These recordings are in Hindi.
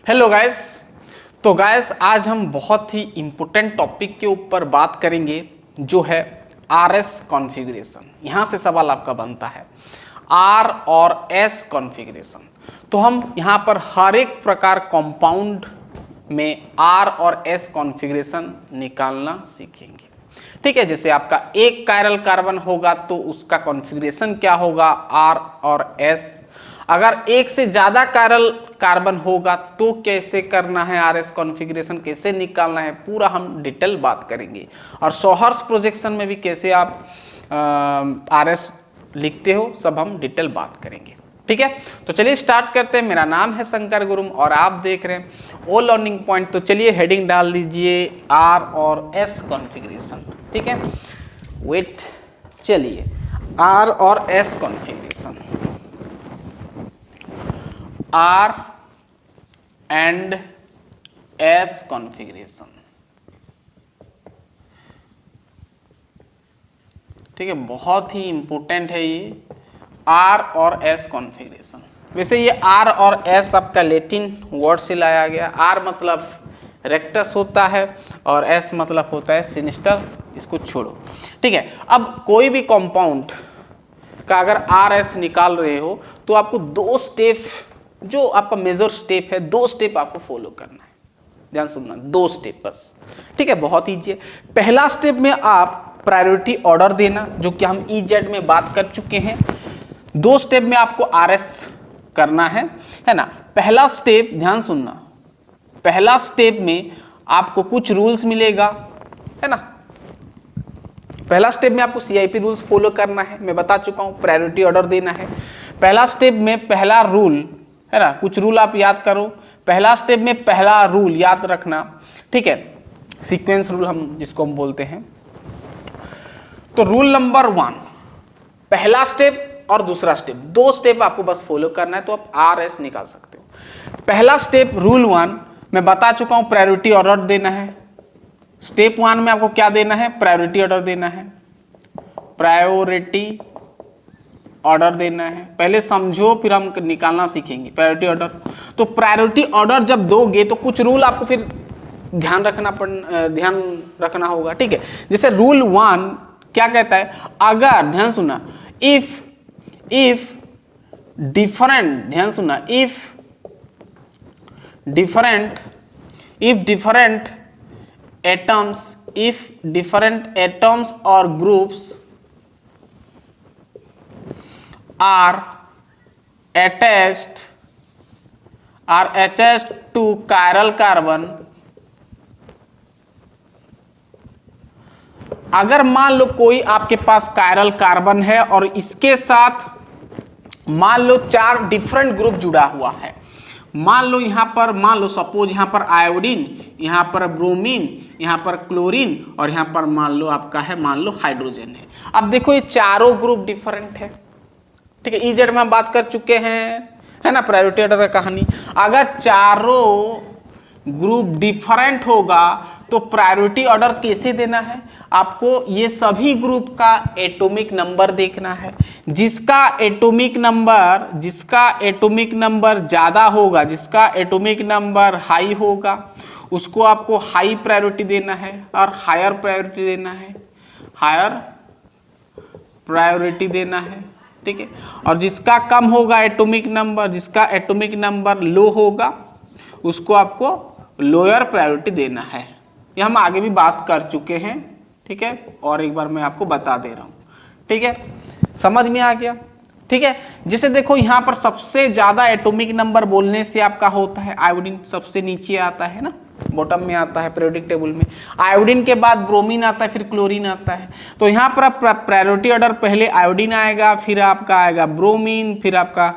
Hello guys. तो गाइस आज हम बहुत ही इम्पोर्टेंट टॉपिक के ऊपर बात करेंगे जो है आरएस कॉन्फ़िगरेशन। यहाँ से सवाल आपका बनता है आर और एस कॉन्फ़िगरेशन। तो हम यहाँ पर हर एक प्रकार कंपाउंड में आर और एस कॉन्फ़िगरेशन निकालना सीखेंगे। ठीक है, जैसे आपका एक कायरल कार्बन होगा तो उसका कॉन्फ़िगरेशन क्या होगा, आर और एस। अगर एक से ज्यादा कायरल कार्बन होगा तो कैसे करना है, आरएस कॉन्फ़िगरेशन कैसे निकालना है, पूरा हम डिटेल बात करेंगे। और सोहर्स प्रोजेक्शन में भी कैसे आप आरएस लिखते हो, सब हम डिटेल बात करेंगे। ठीक है, तो चलिए स्टार्ट करते हैं। मेरा नाम है शंकर गुरुम और आप देख रहे हैं ओ लर्निंग पॉइंट। तो चलिए हेडिंग डाल दीजिए आर और एस कॉन्फ़िगरेशन। ठीक है, वेट, चलिए आर और S configuration. R and S configuration. ठीक है, बहुत ही इंपॉर्टेंट है ये आर और एस कॉन्फ़िगरेशन। वैसे ये आर और एस आपका लैटिन वर्ड से लाया गया। आर मतलब रेक्टस होता है और एस मतलब होता है सिनिस्टर। इसको छोड़ो। ठीक है, अब कोई भी कंपाउंड का अगर आर एस निकाल रहे हो तो आपको दो स्टेप, जो आपका मेजर स्टेप है, दो स्टेप आपको फॉलो करना है। ध्यान सुनना, दो स्टेप बस। ठीक है, बहुत ईजी है। पहला स्टेप में आप प्रायोरिटी ऑर्डर देना, जो कि हम ईजेड में बात कर चुके हैं। दो स्टेप में आपको आरएस करना है ना। पहला स्टेप, ध्यान सुनना, पहला स्टेप में आपको कुछ रूल्स मिलेगा, है ना। पहला स्टेप में आपको सीआईपी रूल्स फॉलो करना है, मैं बता चुका हूं। प्रायोरिटी ऑर्डर देना है। पहला स्टेप में पहला रूल, है ना, कुछ रूल आप याद करो। पहला स्टेप में पहला रूल याद रखना। ठीक है, सीक्वेंस रूल हम जिसको हम बोलते हैं। तो रूल नंबर 1, पहला स्टेप और दूसरा स्टेप, दो स्टेप आपको बस फॉलो करना है तो आप आर एस निकाल सकते हो। पहला स्टेप रूल 1 मैं बता चुका हूं, प्रायोरिटी ऑर्डर देना है। स्टेप 1 में आपको क्या देना है, प्रायोरिटी ऑर्डर देना है। प्रायोरिटी ऑर्डर देना है, पहले समझो फिर हम निकालना सीखेंगे प्रायोरिटी ऑर्डर। तो प्रायोरिटी ऑर्डर जब दोगे तो कुछ रूल आपको फिर ध्यान रखना होगा। ठीक है, जैसे रूल 1 क्या कहता है, अगर, ध्यान सुना, इफ डिफरेंट, ध्यान सुना, इफ डिफरेंट एटम्स और groups are attached to chiral carbon, अगर मान लो कोई आपके पास कायरल कार्बन है और इसके साथ मान लो 4 डिफरेंट ग्रुप जुड़ा हुआ है। मान लो यहां पर, मान लो सपोज यहां पर आयोडीन, यहां पर ब्रोमीन, यहां पर क्लोरीन और यहां पर मान लो आपका है, मान लो हाइड्रोजन है। अब देखो ये चारों ग्रुप डिफरेंट है। ठीक है, ईजेड में हम बात कर चुके हैं, है ना, प्रायोरिटी ऑर्डर का कहानी। अगर चारों ग्रुप डिफरेंट होगा तो प्रायोरिटी ऑर्डर कैसे देना है, आपको ये सभी ग्रुप का एटॉमिक नंबर देखना है। जिसका एटॉमिक नंबर ज्यादा होगा, जिसका एटॉमिक नंबर हाई होगा, उसको आपको हाई प्रायोरिटी देना है और हायर प्रायोरिटी देना है। ठीक है, और जिसका कम होगा एटॉमिक नंबर, जिसका एटॉमिक नंबर लो होगा, उसको आपको लोअर प्रायोरिटी देना है। ये हम आगे भी बात कर चुके हैं। ठीक है, और एक बार मैं आपको बता दे रहा हूं। ठीक है, समझ में आ गया। ठीक है, जैसे देखो यहां पर सबसे ज्यादा एटॉमिक नंबर बोलने से आपका होता है आयोडीन, सबसे नीचे आता है ना, बॉटम में आता है पीरियोडिक टेबल में। आयोडीन के बाद ब्रोमीन आता है, फिर क्लोरीन आता है। तो यहाँ पर प्रायोरिटी ऑर्डर पहले आयोडीन आएगा, फिर आपका आएगा ब्रोमीन, फिर आपका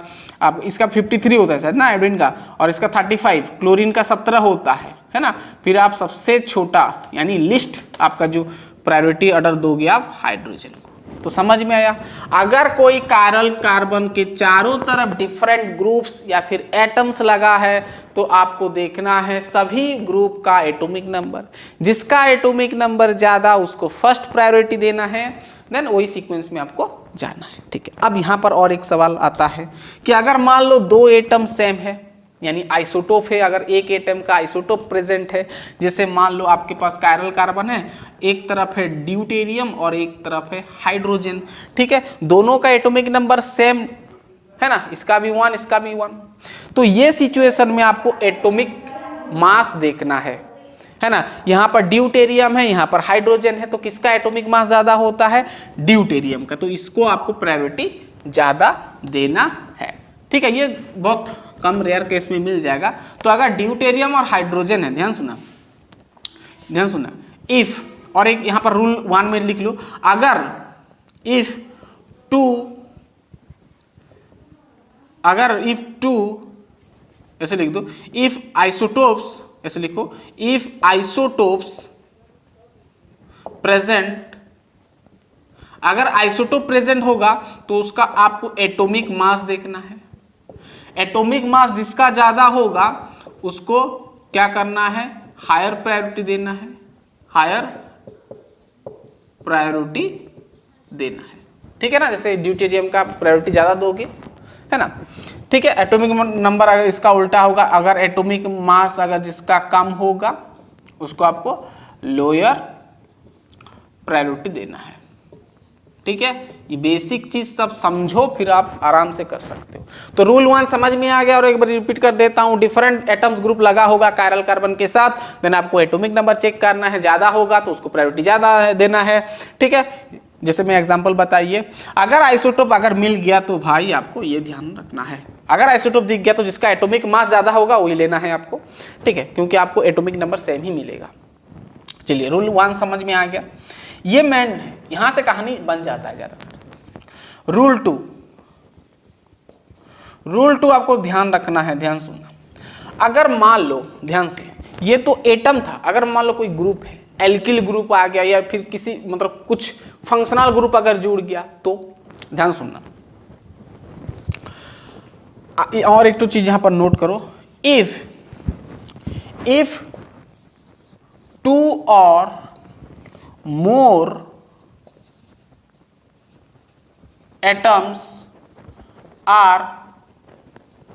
इसका 53 होता है शायद ना आयोडीन का, और इसका 35, क्लोरीन का 17 होता है ना। फिर आप सबसे छोटा यानी लिस्ट आपका जो प्रायोरिटी ऑर्डर दोगे आप हाइड्रोजन को। तो समझ में आया। अगर कोई कायरल कार्बन के चारों तरफ डिफरेंट ग्रुप्स या फिर एटम्स लगा है तो आपको देखना है सभी ग्रुप का एटॉमिक नंबर। जिसका एटॉमिक नंबर ज्यादा उसको फर्स्ट प्रायोरिटी देना है, देन वही सीक्वेंस में आपको जाना है। ठीक है, अब यहां पर और एक सवाल आता है कि अगर मान लो 2 एटम सेम है, यानी आइसोटोप है, अगर एक एटम का आइसोटोप प्रेजेंट है, जैसे मान लो आपके पास कायरल कार्बन है, एक तरफ है ड्यूटेरियम और एक तरफ है हाइड्रोजन, ठीक है, दोनों का एटॉमिक नंबर सेम है ना, इसका भी 1 इसका भी 1, तो ये सिचुएशन में आपको एटॉमिक मास देखना है ना। यहाँ पर ड्यूटेरियम है, यहाँ पर हाइड्रोजन है, तो किसका एटॉमिक मास ज्यादा होता है, ड्यूटेरियम का, तो इसको आपको प्रायोरिटी ज्यादा देना है, ठीक है। ये बहुत कम रेयर केस में मिल जाएगा। तो अगर ड्यूटेरियम और हाइड्रोजन है, ध्यान सुना इफ, और एक यहां पर रूल 1 में लिख लो, अगर इफ टू ऐसे लिख दो, इफ आइसोटोप्स, ऐसे लिखो, इफ आइसोटोप्स प्रेजेंट, अगर आइसोटोप प्रेजेंट होगा तो उसका आपको एटॉमिक मास देखना है। एटॉमिक मास जिसका ज्यादा होगा उसको क्या करना है, हायर प्रायोरिटी देना है, हायर प्रायोरिटी देना है, ठीक है ना। जैसे ड्यूटेरियम का प्रायोरिटी ज्यादा दोगे, है ना, ठीक है। एटॉमिक नंबर अगर इसका उल्टा होगा, अगर एटॉमिक मास अगर जिसका कम होगा उसको आपको लोअर प्रायोरिटी देना है, ठीक है। ये बेसिक चीज सब समझो, फिर आप आराम से कर सकते हो। तो रूल 1 समझ में आ गया, और एक बार रिपीट कर देता हूं, डिफरेंट एटम्स ग्रुप लगा होगा कायरल कार्बन के साथ, देन आपको एटॉमिक नंबर चेक करना है, ज्यादा होगा तो उसको प्रायोरिटी ज्यादा देना है, ठीक है। जैसे मैं एग्जांपल बताइए, अगर आइसोटोप अगर मिल गया तो भाई आपको ये ध्यान रखना है, अगर आइसोटोप दिख गया तो जिसका एटॉमिक मास ज्यादा होगा वही लेना है आपको, ठीक है, क्योंकि आपको एटॉमिक नंबर सेम ही मिलेगा। चलिए, रूल 1 समझ में आ गया, ये मेन है, यहां से कहानी बन जाता है ज्यादातर। रूल 2 आपको ध्यान रखना है, ध्यान सुनना, अगर मान लो, ध्यान से, ये तो एटम था, अगर मान लो कोई ग्रुप है, एल्किल ग्रुप आ गया या फिर किसी मतलब कुछ फंक्शनल ग्रुप अगर जुड़ गया, तो ध्यान सुनना, और एक तो चीज यहां पर नोट करो, इफ 2 और मोर एटम्स आर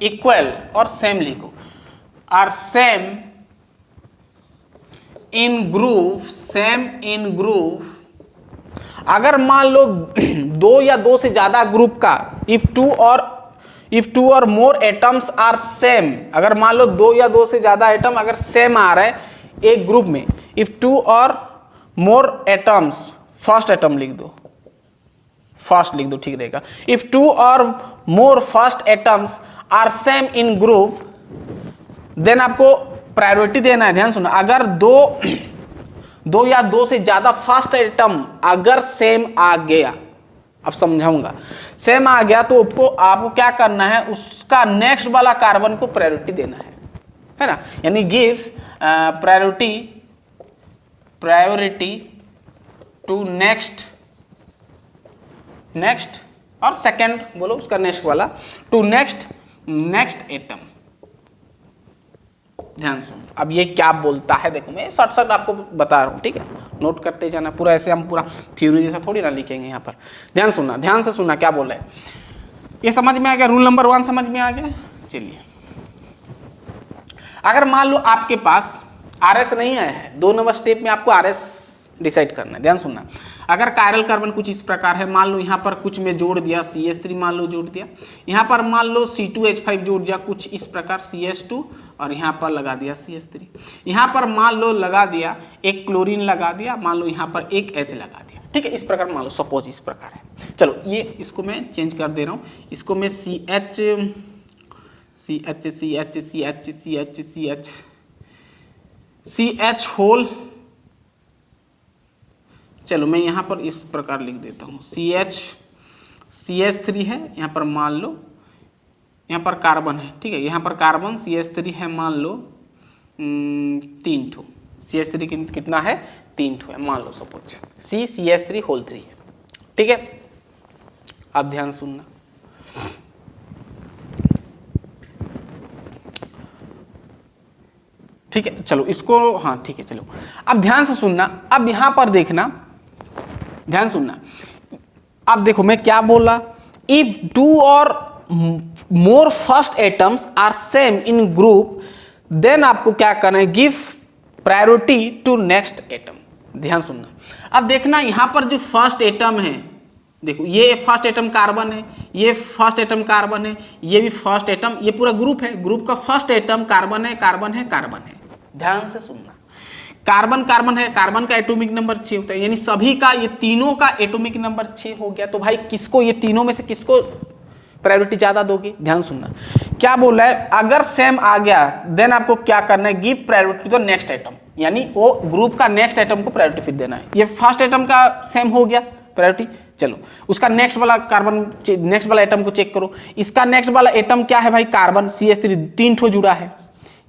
इक्वल, और सेम लिखो, आर सेम इन ग्रुप, अगर मान लो 2 या 2 से ज्यादा ग्रुप का, इफ टू और मोर एटम्स आर सेम, अगर मान लो 2 या 2 से ज्यादा एटम अगर सेम आ रहा है एक ग्रुप में, इफ 2 और मोर एटम्स, फर्स्ट एटम लिख दो, फर्स्ट लिख दो, ठीक रहेगा, इफ 2 और more first atoms are same in group, then आपको प्रायोरिटी देना है, ध्यान सुना, अगर 2 या 2 से ज्यादा फर्स्ट एटम अगर सेम आ गया, अब समझाऊंगा, सेम आ गया तो आपको क्या करना है, उसका नेक्स्ट वाला कार्बन को प्रायोरिटी देना है ना, यानी गिव प्रायोरिटी टू नेक्स्ट और सेकंड बोलो उसका नेक्स्ट वाला, टू नेक्स्ट एटम। ध्यान सुन, अब ये क्या बोलता है, देखो मैं शॉर्ट आपको बता रहा हूं, ठीक है, नोट करते जाना, पूरा ऐसे हम पूरा थ्योरी जैसा थोड़ी ना लिखेंगे यहाँ पर। ध्यान सुनना, ध्यान से सुनना क्या बोल रहा है, ये समझ में आ गया, रूल नंबर 1 समझ में आ गया। चलिए, अगर मान लो आपके पास आरएस नहीं आया है, 2 नंबर स्टेप में आपको आरएस डिसाइड करना है, ध्यान सुनना, अगर कायरल कार्बन कुछ इस प्रकार है, मान लो यहाँ पर कुछ में जोड़ दिया CH3, मान लो जोड़ दिया, यहाँ पर मान लो C2H5 जोड़ दिया कुछ इस प्रकार CH2, और यहाँ पर लगा दिया CH3, यहाँ पर मान लो लगा दिया एक क्लोरीन लगा दिया, मान लो यहाँ पर एक H लगा दिया, ठीक है, इस प्रकार मान लो, सपोज इस प्रकार है। चलो ये इसको मैं चेंज कर दे रहा हूँ, इसको मैं CH होल, चलो मैं यहाँ पर इस प्रकार लिख देता हूँ, CH3 है, यहाँ पर मान लो यहाँ पर कार्बन है, ठीक है, यहाँ पर कार्बन CH3 है, मान लो 3 ठो, CH3 कितना है, 3 ठो है, मान लो सपोज CH3 होल 3 है, ठीक है। अब ध्यान सुनना, ठीक है, चलो इसको, हाँ ठीक है, चलो अब ध्यान से सुनना, अब यहां पर देखना, ध्यान सुनना, अब देखो मैं क्या बोला, इफ 2 और more first atoms are same in group, then आपको क्या करना है, give priority to next atom. ध्यान सुनना, अब देखना यहां पर जो फर्स्ट एटम है, देखो ये फर्स्ट एटम कार्बन है, ये फर्स्ट एटम कार्बन है, ये भी फर्स्ट एटम, ये पूरा ग्रुप है, ग्रुप का फर्स्ट एटम कार्बन है, कार्बन है, कार्बन है। ध्यान से सुनना, कार्बन कार्बन है, कार्बन का एटॉमिक नंबर 6 होता है, यानी सभी का, ये तीनों का एटॉमिक नंबर 6 हो गया। तो भाई किसको, ये तीनों में से किसको प्रायोरिटी ज्यादा दोगे? ध्यान सुनना, क्या बोल रहा है, अगर सेम आ गया देन आपको क्या करना है, give priority to the next atom, यानी वो ग्रुप का नेक्स्ट एटम को प्रायोरिटी फिर देना है। ये फर्स्ट एटम का सेम हो गया प्रायोरिटी, चलो उसका नेक्स्ट वाला कार्बन, नेक्स्ट वाला एटम को चेक करो। इसका नेक्स्ट वाला एटम क्या है भाई, कार्बन, CH3, 3 ठो जुड़ा है,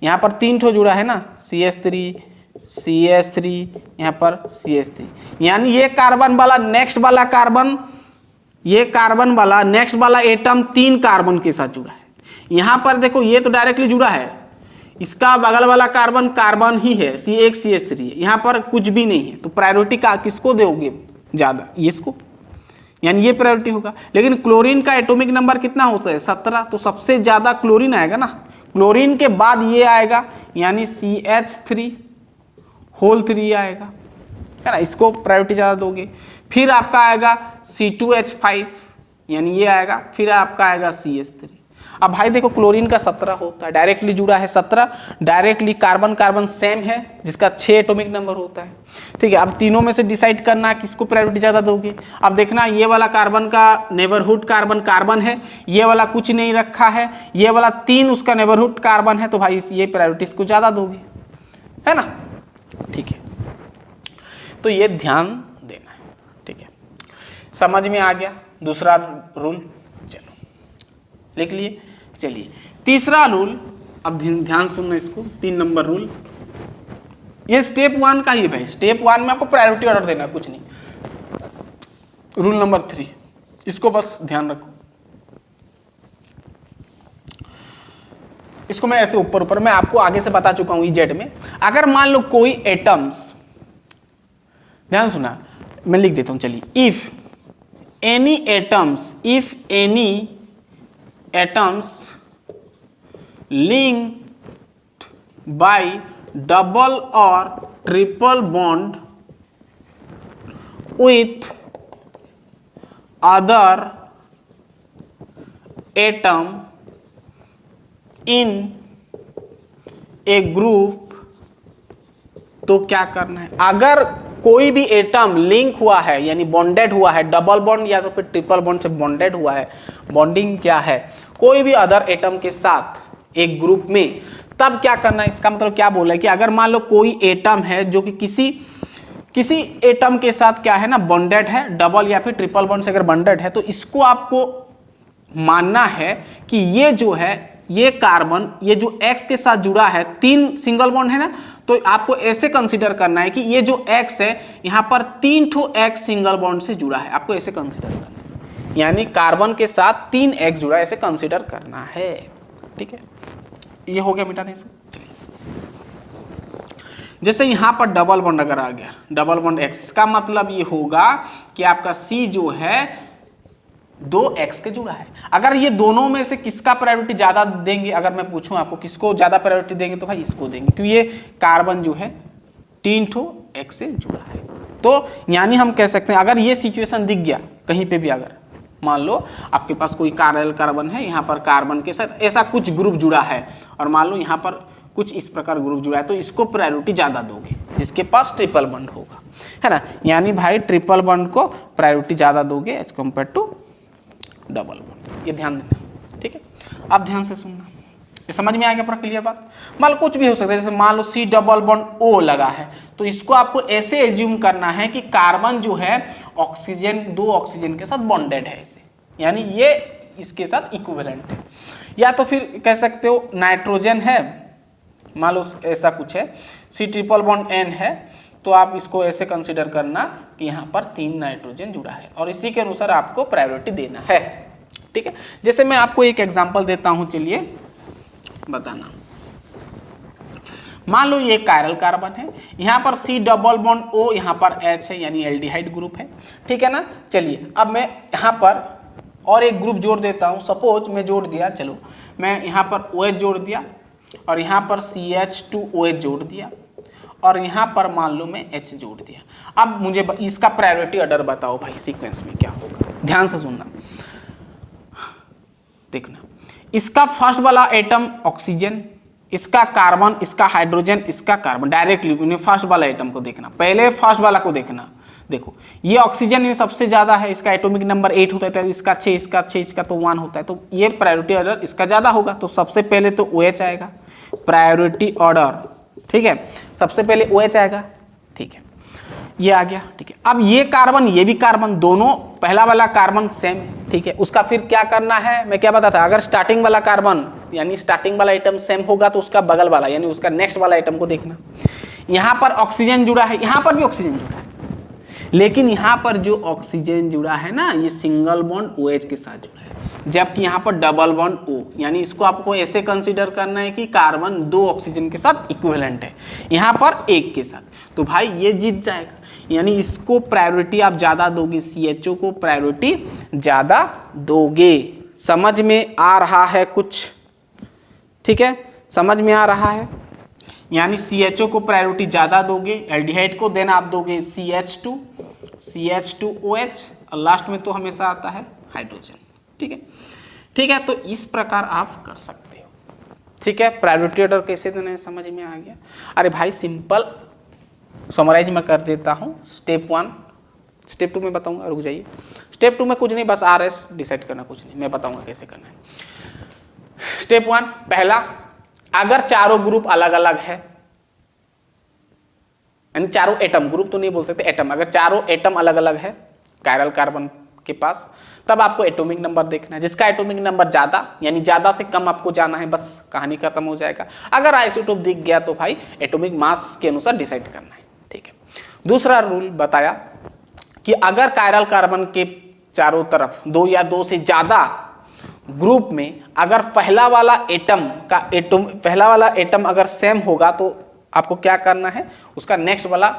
यहाँ पर 3 ठो जुड़ा है ना, CH3 यहाँ पर CH3, यानी ये कार्बन वाला नेक्स्ट वाला कार्बन, ये कार्बन वाला नेक्स्ट वाला एटम 3 कार्बन के साथ जुड़ा है। यहाँ पर देखो ये तो डायरेक्टली जुड़ा है, इसका बगल वाला कार्बन कार्बन ही है, CH3 है, यहाँ पर कुछ भी नहीं है, तो प्रायोरिटी का किसको दोगे ज्यादा, इसको, यानी ये प्रायोरिटी होगा। लेकिन क्लोरीन का एटॉमिक नंबर कितना होता है, 17, तो सबसे ज्यादा क्लोरीन आएगा ना, क्लोरीन के बाद ये आएगा, यानी CH3 आएगा, है ना, इसको प्रायोरिटी ज्यादा दोगे। फिर आपका आएगा C2H5, यानी ये आएगा, फिर आपका आएगा CH3। अब भाई देखो क्लोरीन का 17 होता है, डायरेक्टली जुड़ा है 17, डायरेक्टली कार्बन कार्बन सेम है जिसका 6 एटॉमिक नंबर होता है, ठीक है। अब तीनों में से डिसाइड करना है किसको प्रायोरिटी ज्यादा दोगे। अब देखना ये वाला कार्बन का नेबरहुड कार्बन कार्बन है, ये वाला कुछ नहीं रखा है, ये वाला 3 उसका नेबरहुड कार्बन है, तो भाई ये प्रायोरिटी इसको ज्यादा दोगे, है ना, ठीक है। तो ये ध्यान देना है, ठीक है, समझ में आ गया दूसरा रूल, चलो लिख लिए। चलिए तीसरा रूल, अब ध्यान सुनना इसको, 3 नंबर रूल, ये स्टेप 1 का ही भाई, स्टेप 1 में आपको प्रायोरिटी ऑर्डर देना, कुछ नहीं। रूल नंबर 3, इसको बस ध्यान रखो, इसको मैं ऐसे ऊपर ऊपर मैं आपको आगे से बता चुका हूं EZ में। अगर मान लो कोई एटम्स, ध्यान सुना, मैं लिख देता हूं, चलिए, if any atoms linked by double or triple bond with other atom in a group, तो क्या करना है, अगर कोई भी एटम लिंक हुआ है, यानी बॉन्डेड हुआ है, डबल बॉन्ड या तो फिर ट्रिपल बॉन्ड से बॉन्डेड हुआ है, बॉन्डिंग क्या है, कोई भी अदर एटम के साथ एक ग्रुप में, तब क्या करना है। इसका मतलब क्या बोला है कि अगर मान लो कोई एटम है जो कि किसी एटम के साथ क्या है ना, बॉन्डेड है, डबल या फिर ट्रिपल बॉन्ड से अगर बॉन्डेड है, तो इसको आपको मानना है कि ये जो है, ये कार्बन, ये जो X के साथ जुड़ा है, 3 सिंगल बॉन्ड है ना, तो आपको ऐसे कंसीडर करना है कि ये जो X है यहाँ पर 3 ठो X सिंगल बॉन्ड से जुड़ा है, आपको ऐसे कंसीडर करना है, यानी कार्बन के साथ 3 X जुड़ा है, ऐसे कंसीडर करना है, ठीक है। ये हो गया, मिटा दें इसे। जैसे यहां पर डबल बॉन्ड अगर आ गया, डबल बॉन्ड X, इसका मतलब ये होगा कि आपका C जो है 2X के जुड़ा है। अगर ये दोनों में से किसका प्रायोरिटी ज्यादा देंगे, अगर मैं पूछूं आपको किसको ज्यादा प्रायोरिटी देंगे, तो भाई इसको देंगे, क्योंकि ये कार्बन जो है 3 ठो X से जुड़ा है। तो यानी हम कह सकते हैं, अगर ये सिचुएशन दिख गया कहीं पे भी, अगर मान लो आपके पास कोई कार्बन है, यहाँ पर कार्बन के साथ ऐसा कुछ ग्रुप जुड़ा है, और मान लो यहाँ पर कुछ इस प्रकार ग्रुप जुड़ा है, तो इसको प्रायोरिटी ज्यादा दोगे जिसके पास ट्रिपल बॉन्ड होगा, है ना, यानी भाई ट्रिपल बॉन्ड को प्रायोरिटी ज्यादा दोगे as compare to double bond. ये ध्यान देना, ठीक है। अब ध्यान से सुनना, ये समझ में आ गया पूरा क्लियर बात। मान लो कुछ भी हो सकता है, जैसे मान लो C डबल बॉन्ड O लगा है, तो इसको आपको ऐसे एज्यूम करना है कि कार्बन जो है ऑक्सीजन, 2 ऑक्सीजन के साथ बॉन्डेड है ऐसे, यानी ये इसके साथ इक्विवेलेंट है। या तो फिर कह सकते हो नाइट्रोजन है, मान लो ऐसा कुछ है, C ट्रिपल बॉन्ड N है, तो आप इसको ऐसे कंसिडर करना कि यहाँ पर 3 नाइट्रोजन जुड़ा है, और इसी के अनुसार आपको प्रायोरिटी देना है, ठीक है। जैसे मैं आपको एक एग्जांपल देता हूं, चलिए बताना। मान लो ये कायरल कार्बन है, यहाँ पर C डबल बॉन्ड O, यहाँ पर H है, यानी एल्डिहाइड ग्रुप है, ठीक है ना। चलिए अब मैं यहाँ पर और एक ग्रुप जोड़ देता हूँ। सपोज मैं जोड़ दिया, चलो मैं यहाँ पर OH जोड़ दिया और यहाँ पर CH2OH जोड़ दिया और यहाँ पर मान लो मैं H जोड़ दिया। अब मुझे इसका प्रायोरिटी ऑर्डर बताओ भाई, सीक्वेंस में क्या होगा, ध्यान से सुनना, देखना। इसका फर्स्ट वाला एटम ऑक्सीजन, इसका कार्बन, इसका हाइड्रोजन, इसका कार्बन, डायरेक्टली फर्स्ट वाला एटम को देखना, पहले फर्स्ट वाला को देखना। देखो ये ऑक्सीजन में सबसे ज्यादा है, इसका एटॉमिक नंबर 8 होता है, इसका 6, इसका 6, इसका तो 1 होता है, तो ये प्रायोरिटी ऑर्डर इसका ज्यादा होगा। तो सबसे पहले तो OH आएगा, प्रायोरिटी ऑर्डर, ठीक है, सबसे पहले OH आएगा, ठीक है, ये आ गया, ठीक है। अब ये कार्बन, ये भी कार्बन, दोनों पहला वाला कार्बन सेम, ठीक है। उसका फिर क्या करना है, मैं क्या बताता, अगर स्टार्टिंग वाला कार्बन यानी स्टार्टिंग वाला आइटम सेम होगा तो उसका बगल वाला यानी उसका नेक्स्ट वाला आइटम को देखना। यहाँ पर ऑक्सीजन जुड़ा है, यहाँ पर भी ऑक्सीजन जुड़ा है, लेकिन यहाँ पर जो ऑक्सीजन जुड़ा है ना, ये सिंगल बॉन्ड OH के साथ जुड़ा है, जबकि यहाँ पर डबल बॉन्ड O, यानी इसको आपको ऐसे कंसीडर करना है कि कार्बन 2 ऑक्सीजन के साथ इक्विवेलेंट है, यहाँ पर 1 के साथ, तो भाई ये जीत जाएगा। यानी इसको प्रायोरिटी आप ज्यादा दोगे, CHO को प्रायोरिटी ज्यादा दोगे। समझ में आ रहा है कुछ, ठीक है, समझ में आ रहा है। यानी CHO को प्रायोरिटी ज्यादा दोगे, एल्डिहाइड को देना आप दोगे CH2, CH2OH और लास्ट में तो हमेशा आता है हाइड्रोजन, ठीक है, ठीक है। तो इस प्रकार आप कर सकते हो, ठीक है। प्रायोरिटी ऑर्डर कैसे देना है समझ में आ गया। अरे भाई सिंपल समराइज मैं कर देता हूँ। स्टेप 1, स्टेप 2 में बताऊंगा, रुक जाइए। स्टेप 2 में कुछ नहीं, बस RS डिसाइड करना, कुछ नहीं, मैं बताऊंगा कैसे करना है। स्टेप 1 पहला, अगर चारों ग्रुप अलग अलग है, यानी चारों एटम, ग्रुप तो नहीं बोल सकते, एटम, अगर चारों एटम अलग अलग है कायरल कार्बन के पास, तब आपको एटॉमिक नंबर देखना है। जिसका एटॉमिक नंबर ज्यादा यानी ज्यादा से कम आपको जाना है, बस कहानी खत्म हो जाएगा। अगर आइसोटोप दिख गया तो भाई एटॉमिक मास के अनुसार डिसाइड करना है, ठीक है। दूसरा रूल बताया कि अगर कायरल कार्बन के चारों तरफ 2 या 2 से ज्यादा ग्रुप में अगर पहला वाला एटम अगर सेम होगा तो आपको क्या करना है, उसका नेक्स्ट वाला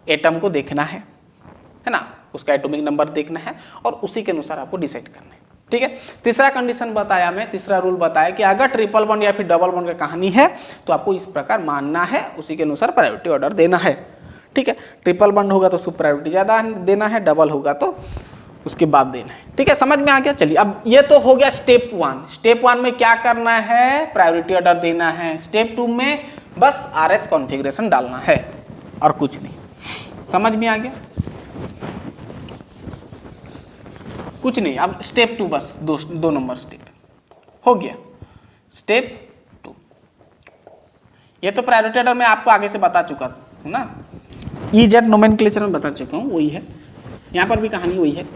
एटम को देखना है ना, उसका एटॉमिक नंबर देखना है और उसी के अनुसार आपको डिसाइड करना है, ठीक है। तीसरा कंडीशन बताया मैं, तीसरा रूल बताया कि अगर ट्रिपल बॉन्ड या फिर डबल बॉन्ड का कहानी है तो आपको इस प्रकार मानना है, उसी के अनुसार प्रायोरिटी ऑर्डर देना है, ठीक है। ट्रिपल बॉन्ड होगा तो उसको प्रायोरिटी ज्यादा देना है, डबल होगा तो उसके बाद देना है, ठीक है। समझ में आ गया। चलिए अब ये तो हो गया स्टेप 1। स्टेप 1 में क्या करना है, प्रायोरिटी ऑर्डर देना है। स्टेप 2 में बस RS कॉन्फ़िगरेशन डालना है और कुछ नहीं। समझ में आ गया, कुछ नहीं। अब स्टेप 2 बस 2 नंबर स्टेप हो गया। स्टेप 2 ये तो प्रायोरिटी ऑर्डर मैं आपको आगे से बता चुका हूं ना, EZ नोमेनक्लेचर में बता चुका हूं, वही है, यहां पर भी कहानी वही है।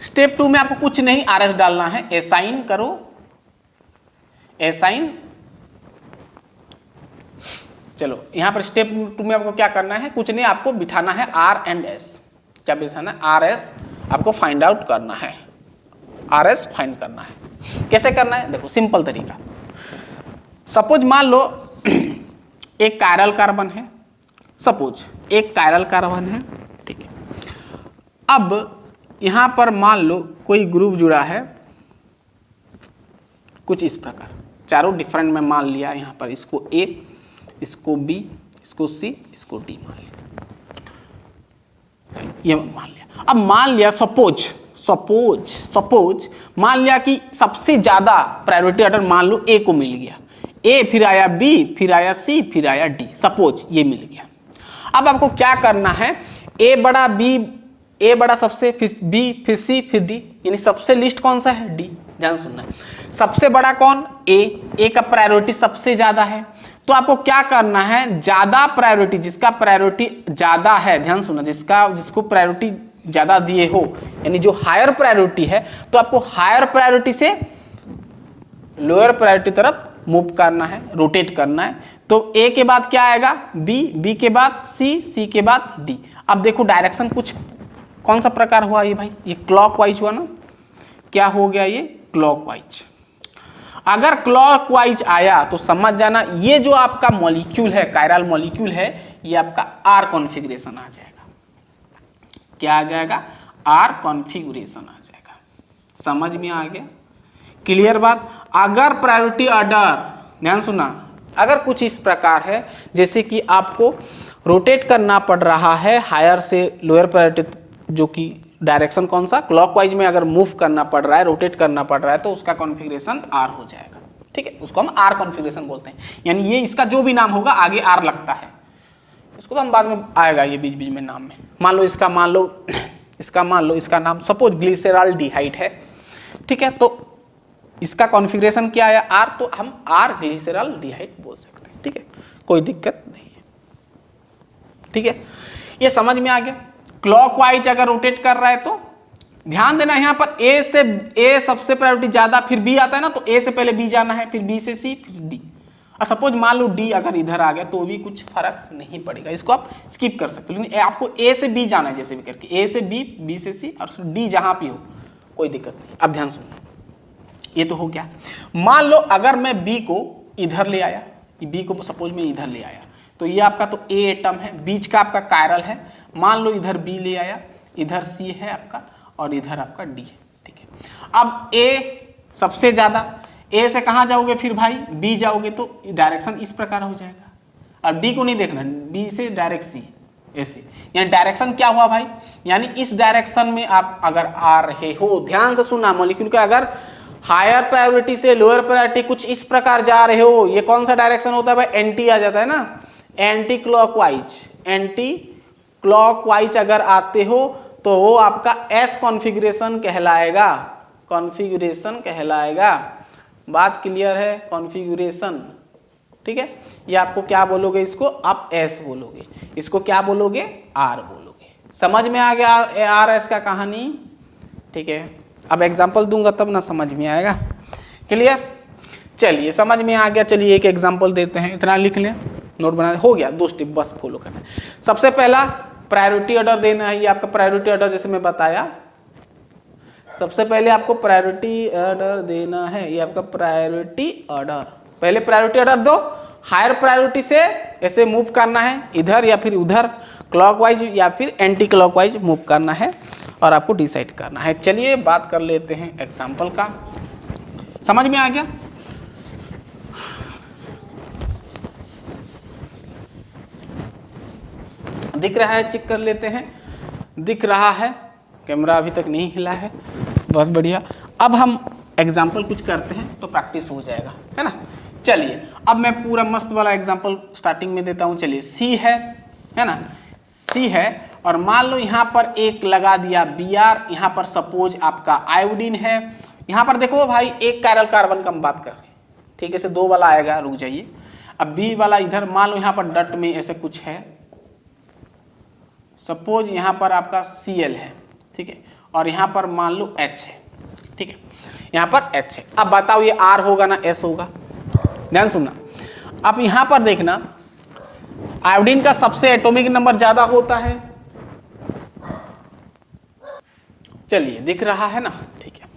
स्टेप 2 में आपको कुछ नहीं, RS डालना है, असाइन करो, असाइन। चलो यहां पर स्टेप 2 में आपको क्या करना है, कुछ नहीं, आपको बिठाना है R and S। क्या बिठाना है, RS आपको फाइंड आउट करना है, RS फाइंड करना है। कैसे करना है, देखो सिंपल तरीका। सपोज मान लो एक कायरल कार्बन है, सपोज एक कायरल कार्बन है, ठीक है। अब यहां पर मान लो कोई ग्रुप जुड़ा है कुछ इस प्रकार, चारों डिफरेंट में मान लिया, यहां पर इसको A, इसको B, इसको C, इसको D मान लिया, ये मान लिया। अब मान लिया सपोज मान लिया कि सबसे ज्यादा प्रायोरिटी ऑर्डर मान लो A को मिल गया, A फिर आया B फिर आया C फिर आया D, सपोज ये मिल गया। अब आपको क्या करना है, A बड़ा B, A बड़ा सबसे, फिर B फिर C फिर D, यानी सबसे लिस्ट कौन सा है, D। ध्यान सुनना है, सबसे बड़ा कौन, A का प्रायोरिटी सबसे ज्यादा है, तो आपको क्या करना है, ज्यादा प्रायोरिटी, जिसका प्रायोरिटी ज्यादा है, ध्यान सुनना, जिसको प्रायोरिटी ज्यादा दिए हो, यानी जो हायर प्रायोरिटी है, तो आपको हायर प्रायोरिटी से लोअर प्रायोरिटी तरफ मूव करना है, रोटेट करना है। तो A के बाद क्या आएगा, B के बाद C के बाद D। अब देखो डायरेक्शन कुछ कौन सा प्रकार हुआ ये भाई, ये क्लॉकवाइज हुआ ना, क्या हो गया ये क्लॉकवाइज। अगर क्लॉकवाइज आया तो समझ जाना ये जो आपका मॉलिक्यूल है, कायरल मॉलिक्यूल है, ये आपका R कॉन्फ़िगरेशन आ जाएगा। क्या आ जाएगा, R कॉन्फ़िगरेशन आ जाएगा। समझ में आ गया? क्लियर बात? अगर प्रायोरिटी ऑर्डर, ध्यान सुना, अगर कुछ इस प्रकार है जैसे कि आपको रोटेट करना पड़ रहा है हायर से लोअर प्रायोरिटी, जो कि डायरेक्शन कौन सा, क्लॉकवाइज में अगर मूव करना पड़ रहा है, रोटेट करना पड़ रहा है, तो उसका कॉन्फ़िगरेशन आर हो जाएगा। ठीक है, उसको हम आर कॉन्फ़िगरेशन बोलते हैं। यानी ये इसका जो भी नाम होगा आगे आर लगता है, इसको तो हम बाद में आएगा ये बीच बीच में नाम में। मान लो इसका इसका नाम सपोज ग्लिसरॉल्डिहाइड है। ठीक है, तो इसका कॉन्फ़िगरेशन क्या है, आर, तो हम आर ग्लिसरॉल्डिहाइड बोल सकते हैं। ठीक है, कोई दिक्कत नहीं है। ठीक है, ये समझ में आ गया? क्लॉकवाइज अगर रोटेट कर रहा है तो ध्यान देना, यहां पर ए सबसे प्रायोरिटी ज्यादा, फिर बी आता है ना, तो ए से पहले बी जाना है, फिर बी से सी, फिर डी। और सपोज मान लो डी अगर इधर आ गया तो भी कुछ फर्क नहीं पड़ेगा, इसको आप स्किप कर सकते हो, लेकिन आपको ए से बी जाना है, जैसे भी करके ए से बी, बी से सी और डी जहां भी हो, कोई दिक्कत नहीं। अब ध्यान सुनो, ये तो हो गया। मान लो अगर मैं बी को इधर ले आया, बी को सपोज मैं इधर ले आया, तो ये आपका तो ए एटम है, बीच का आपका कायरल है। मान लो इधर बी ले आया, इधर सी है आपका और इधर आपका डी है। ठीक है, अब ए सबसे ज्यादा, ए से कहाँ जाओगे फिर भाई, बी जाओगे, तो डायरेक्शन इस प्रकार हो जाएगा। अब डी को नहीं देखना, बी से डायरेक्ट सी, ऐसे, यानी डायरेक्शन क्या हुआ भाई, यानी इस डायरेक्शन में आप अगर आ रहे हो, ध्यान से सुनना, मॉलिक्यूल का अगर हायर प्रायोरिटी से लोअर प्रायोरिटी कुछ इस प्रकार जा रहे हो, ये कौन सा डायरेक्शन होता है भाई, एंटी आ जाता है ना, एंटी क्लॉकवाइज अगर आते हो तो वो आपका एस कॉन्फ़िगरेशन कहलाएगा, कॉन्फ़िगरेशन कहलाएगा। बात क्लियर है? कॉन्फ़िगरेशन। ठीक है, ये आपको क्या बोलोगे, इसको आप एस बोलोगे, इसको क्या बोलोगे, आर बोलोगे। समझ में आ गया आर एस का कहानी? ठीक है, अब एग्जाम्पल दूंगा तब ना समझ में आएगा। क्लियर? चलिए, समझ में आ गया। चलिए एक एग्जाम्पल देते हैं, इतना लिख लें, नोट बना, हो गया। 2 स्टेप बस फॉलो करना है। सबसे पहला प्रायोरिटी ऑर्डर देना है, ये आपका प्रायोरिटी ऑर्डर जैसे मैं बताया, सबसे पहले आपको प्रायोरिटी ऑर्डर देना है, ये आपका प्रायोरिटी ऑर्डर। पहले प्रायोरिटी ऑर्डर दो, हायर प्रायोरिटी से ऐसे मूव करना है, इधर या फिर उधर, क्लॉकवाइज या फिर एंटी क्लॉकवाइज मूव करना है, और आपको डिसाइड करना है। चलिए बात कर लेते हैं एग्जाम्पल का। समझ में आ गया? दिख रहा है? चेक कर लेते हैं, दिख रहा है? कैमरा अभी तक नहीं हिला है, बहुत बढ़िया। अब हम एग्जाम्पल कुछ करते हैं तो प्रैक्टिस हो जाएगा, है ना। चलिए अब मैं पूरा मस्त वाला एग्जाम्पल स्टार्टिंग में देता हूँ। चलिए सी है ना, सी है, और मान लो यहाँ पर एक लगा दिया बी आर, यहाँ पर सपोज आपका आयोडीन है। यहाँ पर देखो भाई, एक कायरल कार्बन का हम बात कर रहे हैं, ठीक है, से 2 वाला आएगा, रुक जाइए। अब बी वाला इधर, मान लो यहाँ पर डट में ऐसे कुछ है, सपोज यहाँ पर आपका Cl है, ठीक है, और यहाँ पर मान लो H है, ठीक है, यहाँ पर H है। अब बताओ ये R होगा ना S होगा? ध्यान सुनना। अब यहाँ पर देखना, आयोडीन का सबसे एटॉमिक नंबर ज्यादा होता है। चलिए दिख रहा है ना, ठीक है।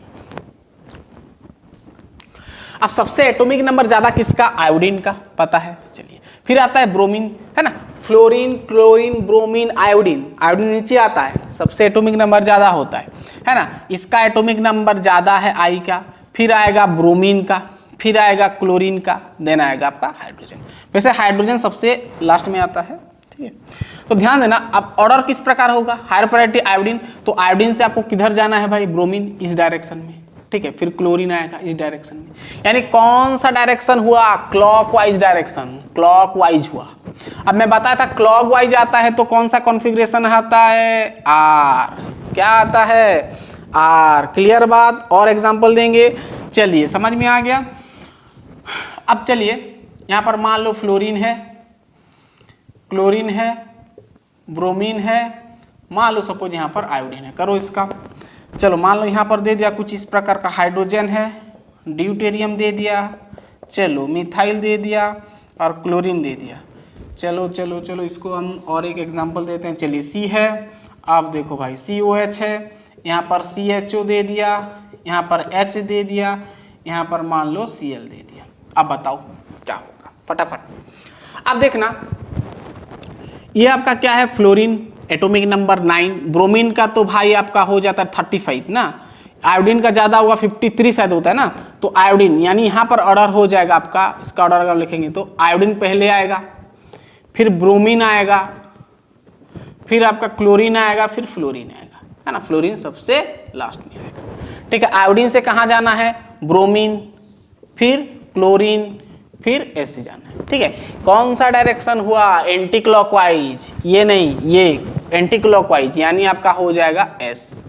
अब सबसे एटॉमिक नंबर ज्यादा किसका? आयोडीन का, पता है। चलिए फिर आता है ब्रोमीन, है ना, fluorine, chlorine, bromine, iodine. Iodine नीचे आता है, सबसे एटॉमिक नंबर ज्यादा होता है ना। इसका एटॉमिक नंबर ज्यादा है आई का, फिर आएगा ब्रोमीन का, फिर आएगा क्लोरीन का, देन आएगा आपका हाइड्रोजन। वैसे हाइड्रोजन सबसे लास्ट में आता है, ठीक है। तो ध्यान देना, अब ऑर्डर किस प्रकार होगा? हायर प्रायोरिटी आयोडीन, तो आयोडीन से आपको किधर जाना है भाई? ब्रोमीन, इस डायरेक्शन में, ठीक है, फिर क्लोरीन आएगा इस डायरेक्शन में। यानी कौन सा डायरेक्शन हुआ? क्लॉकवाइज डायरेक्शन, क्लॉकवाइज हुआ। अब मैं बताया था क्लॉकवाइज आता है तो कौन सा कॉन्फ़िगरेशन आता है? आर। क्या आता है? आर। क्लियर बात? और एग्जांपल देंगे। चलिए समझ में आ गया। अब चलिए यहाँ पर मान लो फ्लोरीन है, क्लोरीन है, ब्रोमीन है, मान लो सपोज यहाँ पर आयोडीन है। करो इसका। चलो मान लो यहाँ पर दे दिया कुछ इस प्रकार का हाइड्रोजन है, ड्यूटेरियम दे दिया, चलो मिथाइल दे दिया और क्लोरीन दे दिया। चलो चलो चलो इसको हम और एक एग्जांपल देते हैं। चलिए सी है, आप देखो भाई COH है, यहाँ पर CHO दे दिया, यहाँ पर H दे दिया, यहाँ पर मान लो Cl दे दिया। अब बताओ क्या होगा फटाफट। अब देखना, ये आपका क्या है? Fluorine, atomic number 9। ब्रोमीन का तो भाई आपका हो जाता है 35 ना, आयोडीन का ज़्यादा होगा 53 शायद होता है ना, तो आयोडीन यानी यहाँ पर ऑर्डर हो जाएगा आपका, इसका ऑर्डर अगर लिखेंगे तो आयोडीन पहले आएगा, फिर ब्रोमीन आएगा, फिर आपका क्लोरीन आएगा, फिर फ्लोरीन आएगा, है ना, फ्लोरीन सबसे लास्ट में आएगा। ठीक है, आयोडीन से कहाँ जाना है, ब्रोमीन, फिर क्लोरीन, फिर एस से जाना है। ठीक है, कौन सा डायरेक्शन हुआ, एंटी क्लॉकवाइज, ये नहीं, ये एंटी क्लॉकवाइज यानी आपका हो जाएगा एस,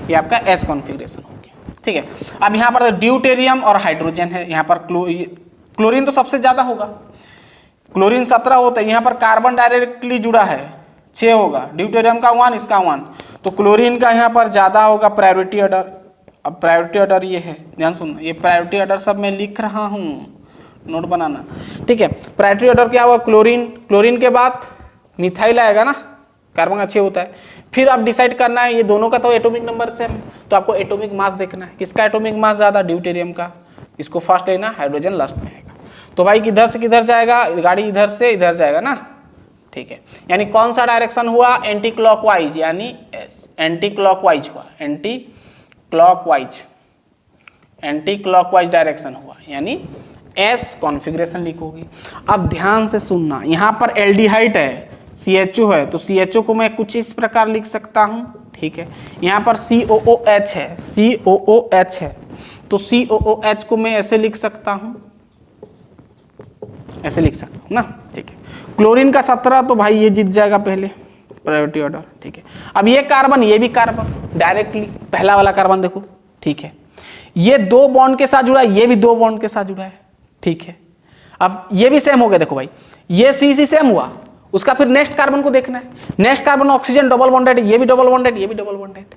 ये आपका एस कॉन्फ़िगरेशन हो गया। ठीक है, अब यहाँ पर ड्यूटेरियम और हाइड्रोजन है, यहाँ पर क्लोरीन तो सबसे ज़्यादा होगा, क्लोरीन 17 होता है, यहाँ पर कार्बन डायरेक्टली जुड़ा है 6 होगा, ड्यूटेरियम का 1, इसका 1, तो क्लोरीन का यहाँ पर ज़्यादा होगा प्रायोरिटी ऑर्डर। अब प्रायोरिटी ऑर्डर ये है, ध्यान सुनना, ये प्रायोरिटी ऑर्डर सब मैं लिख रहा हूँ, नोट बनाना। ठीक है, प्रायोरिटी ऑर्डर क्या हुआ, क्लोरीन, क्लोरीन के बाद मिथाइल आएगा ना, कार्बन का 6 होता है, फिर आप डिसाइड करना है, ये दोनों का तो एटॉमिक नंबर सेम, तो आपको एटॉमिक मास देखना है, किसका एटॉमिक मास ज़्यादा, ड्यूटेरियम का, इसको फर्स्ट लेना, हाइड्रोजन लास्ट में आएगा। तो भाई किधर से किधर जाएगा, गाड़ी इधर से इधर जाएगा ना। ठीक है, यानी कौन सा डायरेक्शन हुआ, एंटी क्लॉकवाइज यानी एस, एंटी क्लॉकवाइज हुआ, anti clockwise, anti clockwise direction हुआ यानी एस कॉन्फ़िगरेशन लिखोगी। अब ध्यान से सुनना, यहाँ पर एल्डिहाइड है, CHO है, तो CHO को मैं कुछ इस प्रकार लिख सकता हूँ। ठीक है, यहाँ पर COOH है, COOH है, तो COOH को मैं ऐसे लिख सकता हूँ, ऐसे लिख सकता हूँ ना। ठीक है, क्लोरीन का 17, तो भाई ये जीत जाएगा पहले प्रायोरिटी ऑर्डर। ठीक है, अब ये कार्बन, ये भी कार्बन डायरेक्टली, पहला वाला कार्बन देखो। ठीक है, ये 2 बॉन्ड के साथ जुड़ा है, ये भी 2 बॉन्ड के साथ जुड़ा है। ठीक है, अब ये भी सेम हो गया, देखो भाई ये CC सेम हुआ, उसका फिर नेक्स्ट कार्बन को देखना है, next carbon oxygen double bonded, ये भी डबल बॉन्डेड, ये भी डबल बॉन्डेड,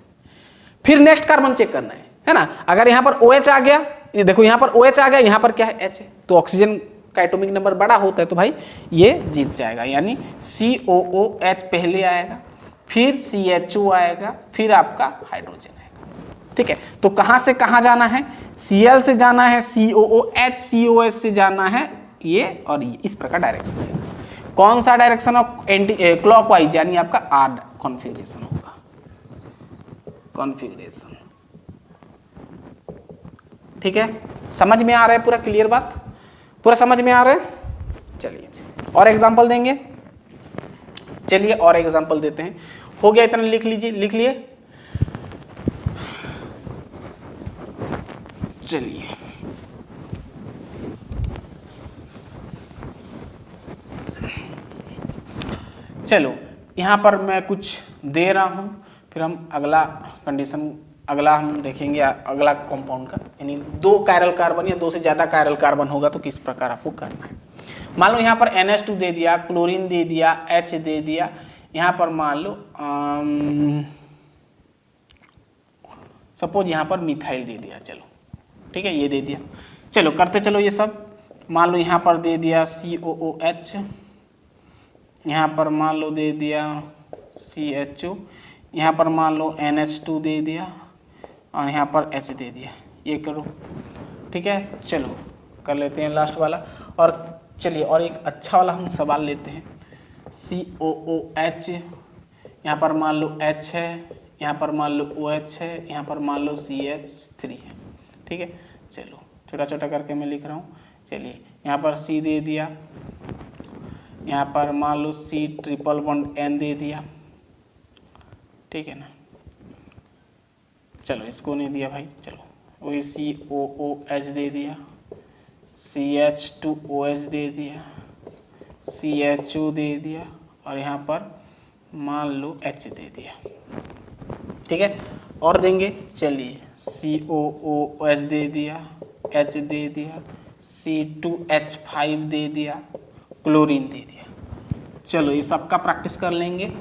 फिर नेक्स्ट कार्बन चेक करना है ना। अगर यहाँ पर OH आ गया, ये देखो यहाँ पर OH आ गया, यहाँ पर क्या है H है, तो ऑक्सीजन का एटॉमिक नंबर बड़ा होता है, तो भाई ये जीत जाएगा, यानी COOH पहले आएगा, फिर CHO आएगा, फिर आपका हाइड्रोजन आएगा। ठीक है, तो कहाँ से कहाँ जाना है, Cl से जाना है, COOH, COH से जाना है ये, और ये इस प्रकार डायरेक्शन आएगा। कौन सा डायरेक्शन ऑफ एंटी क्लॉकवाइज यानी आपका आर कॉन्फ़िगरेशन होगा, कॉन्फ़िगरेशन। ठीक है, समझ में आ रहा है पूरा, क्लियर बात, पूरा समझ में आ रहा है। चलिए और एग्जांपल देंगे, चलिए और एग्जांपल देते हैं। हो गया इतना, लिख लीजिए, लिख लिए। चलिए चलो, यहाँ पर मैं कुछ दे रहा हूँ, फिर हम अगला कंडीशन, अगला हम देखेंगे अगला कंपाउंड का, यानी 2 कायरल कार्बन या 2 से ज़्यादा कायरल कार्बन होगा तो किस प्रकार आपको करना है। मान लो यहाँ पर NH2 दे दिया, क्लोरीन दे दिया, H दे दिया, यहाँ पर मान लो सपोज यहाँ पर मिथाइल दे दिया, चलो ठीक है, ये दे दिया, चलो करते चलो ये सब। मान लो यहाँ पर दे दिया COOH, यहाँ पर मान लो दे दिया CHO, यहाँ पर मान लो NH2 दे दिया, और यहाँ पर H दे दिया, ये करो। ठीक है, चलो कर लेते हैं लास्ट वाला। और चलिए और एक अच्छा वाला हम सवाल लेते हैं, COOH, यहाँ पर मान लो H है, यहाँ पर मान लो OH है, यहाँ पर मान लो CH3 है। ठीक है, चलो छोटा छोटा करके मैं लिख रहा हूँ। चलिए यहाँ पर C दे दिया, यहाँ पर मान लो C ट्रिपल बॉन्ड N दे दिया, ठीक है ना। चलो इसको नहीं दिया भाई, चलो वही COOH दे दिया, CH2OH दे दिया, CHO दे दिया, और यहाँ पर मान लो H दे दिया। ठीक है, और देंगे, चलिए COOH दे दिया, H दे दिया, C2H5 दे दिया, क्लोरीन दे दिया। चलो ये सबका प्रैक्टिस कर लेंगे।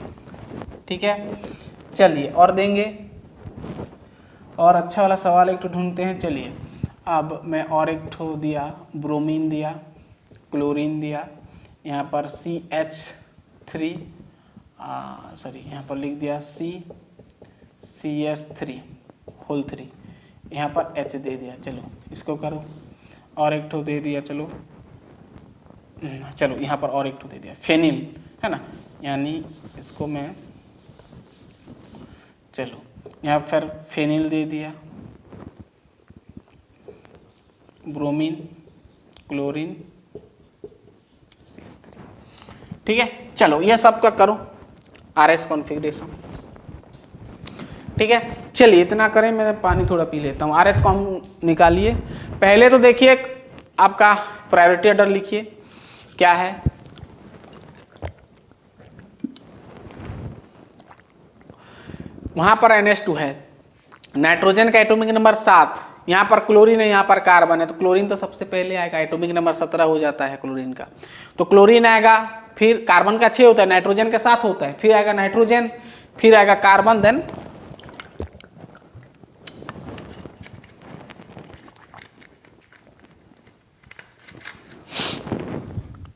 ठीक है, चलिए और देंगे, और अच्छा वाला सवाल एक तो ढूंढते हैं। चलिए अब मैं और एक ठो दिया, ब्रोमीन दिया, क्लोरीन दिया, यहाँ पर CH3 सॉरी यहाँ पर लिख दिया CH3 होल 3, यहाँ पर H दे दिया। चलो इसको करो, और एक ठो दे दिया, चलो चलो यहाँ पर और एक ठो दे दिया, फेनिल है ना, यानी इसको मैं, चलो यहाँ पर फेनिल दे दिया, ब्रोमीन, क्लोरीन, ठीक है। चलो ये सब का करो RS कॉन्फ़िगरेशन, ठीक है। चलिए इतना करें, मैं पानी थोड़ा पी लेता हूँ। RS कॉम निकालिए। पहले तो देखिए आपका प्रायोरिटी ऑर्डर लिखिए क्या है। वहां पर NH2 है, नाइट्रोजन का एटॉमिक नंबर 7, यहाँ पर क्लोरीन है, यहाँ पर कार्बन है, तो क्लोरीन तो सबसे पहले आएगा, एटॉमिक नंबर 17 हो जाता है क्लोरीन का, तो क्लोरीन आएगा, फिर कार्बन का 6 होता है, नाइट्रोजन का 7 होता है, फिर आएगा नाइट्रोजन, फिर आएगा कार्बन, देन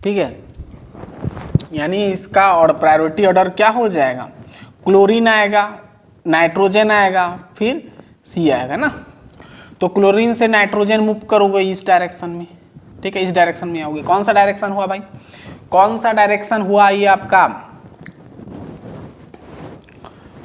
ठीक है। यानी इसका और प्रायोरिटी ऑर्डर क्या हो जाएगा, क्लोरीन आएगा, नाइट्रोजन आएगा, फिर C आएगा ना। तो क्लोरीन से नाइट्रोजन मूव करोगे इस डायरेक्शन में, ठीक है, इस डायरेक्शन में आओगे। कौन सा डायरेक्शन हुआ भाई, कौन सा डायरेक्शन हुआ ये आपका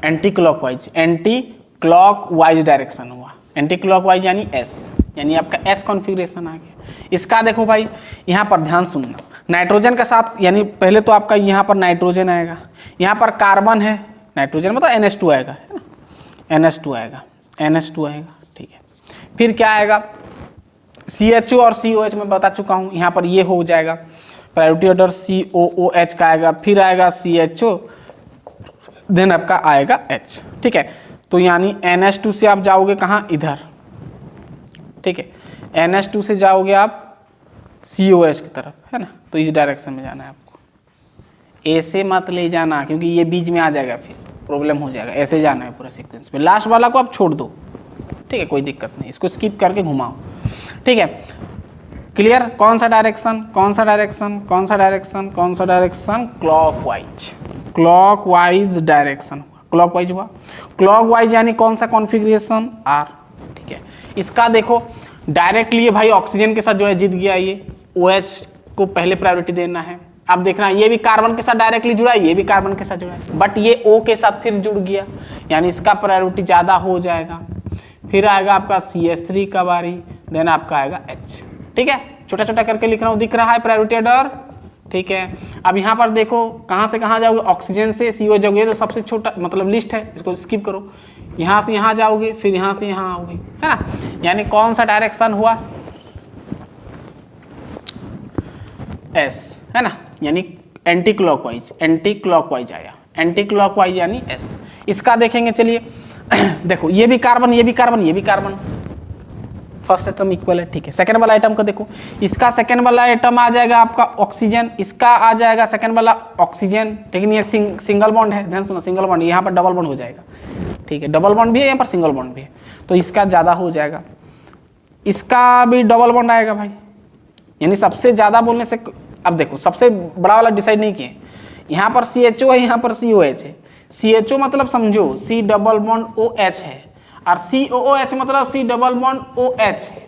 anti clockwise, anti clockwise direction हुआ, एंटी क्लॉकवाइज यानी S, यानी आपका S कॉन्फ़िगरेशन आ गया। इसका देखो भाई यहाँ पर ध्यान सुनना, नाइट्रोजन के साथ, यानी पहले तो आपका यहाँ पर नाइट्रोजन आएगा, यहाँ पर कार्बन है, नाइट्रोजन मतलब NH2 आएगा, है ना, NH2 आएगा, NH2 आएगा, ठीक है। फिर क्या आएगा, CHO और COH मैं बता चुका हूँ, यहाँ पर ये हो जाएगा, प्रायोरिटी ऑर्डर COOH का आएगा, फिर आएगा CHO, देन आपका आएगा H, ठीक है। तो यानी NH2 से आप जाओगे कहाँ, इधर, ठीक है, NH2 से जाओगे आप COH की तरफ, है ना, तो इस डायरेक्शन में जाना है आपको, ऐसे मत ले जाना क्योंकि ये बीच में आ जाएगा, फिर प्रॉब्लम हो जाएगा, ऐसे जाना है पूरा सीक्वेंस में। लास्ट वाला को आप छोड़ दो, ठीक है, कोई दिक्कत नहीं, इसको स्किप करके घुमाओ, ठीक है। क्लियर, कौन सा डायरेक्शन, कौन सा डायरेक्शन, कौन सा डायरेक्शन, कौन सा direction, clockwise, clockwise direction, clockwise हुआ, क्लॉकवाइज यानी कौन सा कॉन्फ़िगरेशन, R, ठीक है। इसका देखो डायरेक्टली भाई ऑक्सीजन के साथ जो है जीत गया, ये OH को पहले प्रायोरिटी देना है। अब देखना ये भी कार्बन के साथ डायरेक्टली जुड़ा है, ये भी कार्बन के साथ जुड़ा है, बट ये O के साथ फिर जुड़ गया, यानी इसका प्रायोरिटी ज़्यादा हो जाएगा। फिर आएगा आपका CH3 का बारी, देन आपका आएगा H, ठीक है। छोटा छोटा करके लिख रहा हूँ, दिख रहा है प्रायोरिटी ऑर्डर, ठीक है। अब यहाँ पर देखो कहाँ से कहाँ जाओगे, ऑक्सीजन से CO जाओगे, तो सबसे छोटा मतलब लिस्ट है, इसको स्किप करो, यहाँ से यहाँ जाओगे, फिर यहाँ से यहाँ आओगे, है ना। यानी कौन सा डायरेक्शन हुआ, S, है ना, यानी एंटी क्लॉकवाइज, एंटी क्लॉकवाइज आया, एंटी क्लॉकवाइज यानी S। इसका देखेंगे, चलिए देखो ये भी कार्बन, ये भी कार्बन, ये भी कार्बन, फर्स्ट एटम इक्वल है, ठीक है। सेकंड वाला आइटम को देखो, इसका सेकंड वाला आइटम आ जाएगा आपका ऑक्सीजन, इसका आ जाएगा सेकंड वाला ऑक्सीजन, लेकिन ये सिंगल बॉन्ड है, ध्यान सुनो, सिंगल बॉन्ड, यहाँ पर डबल बॉन्ड हो जाएगा, ठीक है, डबल बॉन्ड भी है, यहाँ पर सिंगल बॉन्ड भी है, तो इसका ज़्यादा हो जाएगा, इसका भी डबल बॉन्ड आएगा भाई, यानी सबसे ज़्यादा बोलने से, अब देखो सबसे बड़ा वाला डिसाइड नहीं किए, यहाँ पर CHO है, यहाँ पर COH है, CHO मतलब समझो C डबल बॉन्ड OH है, और COOH मतलब C डबल बॉन्ड OH है।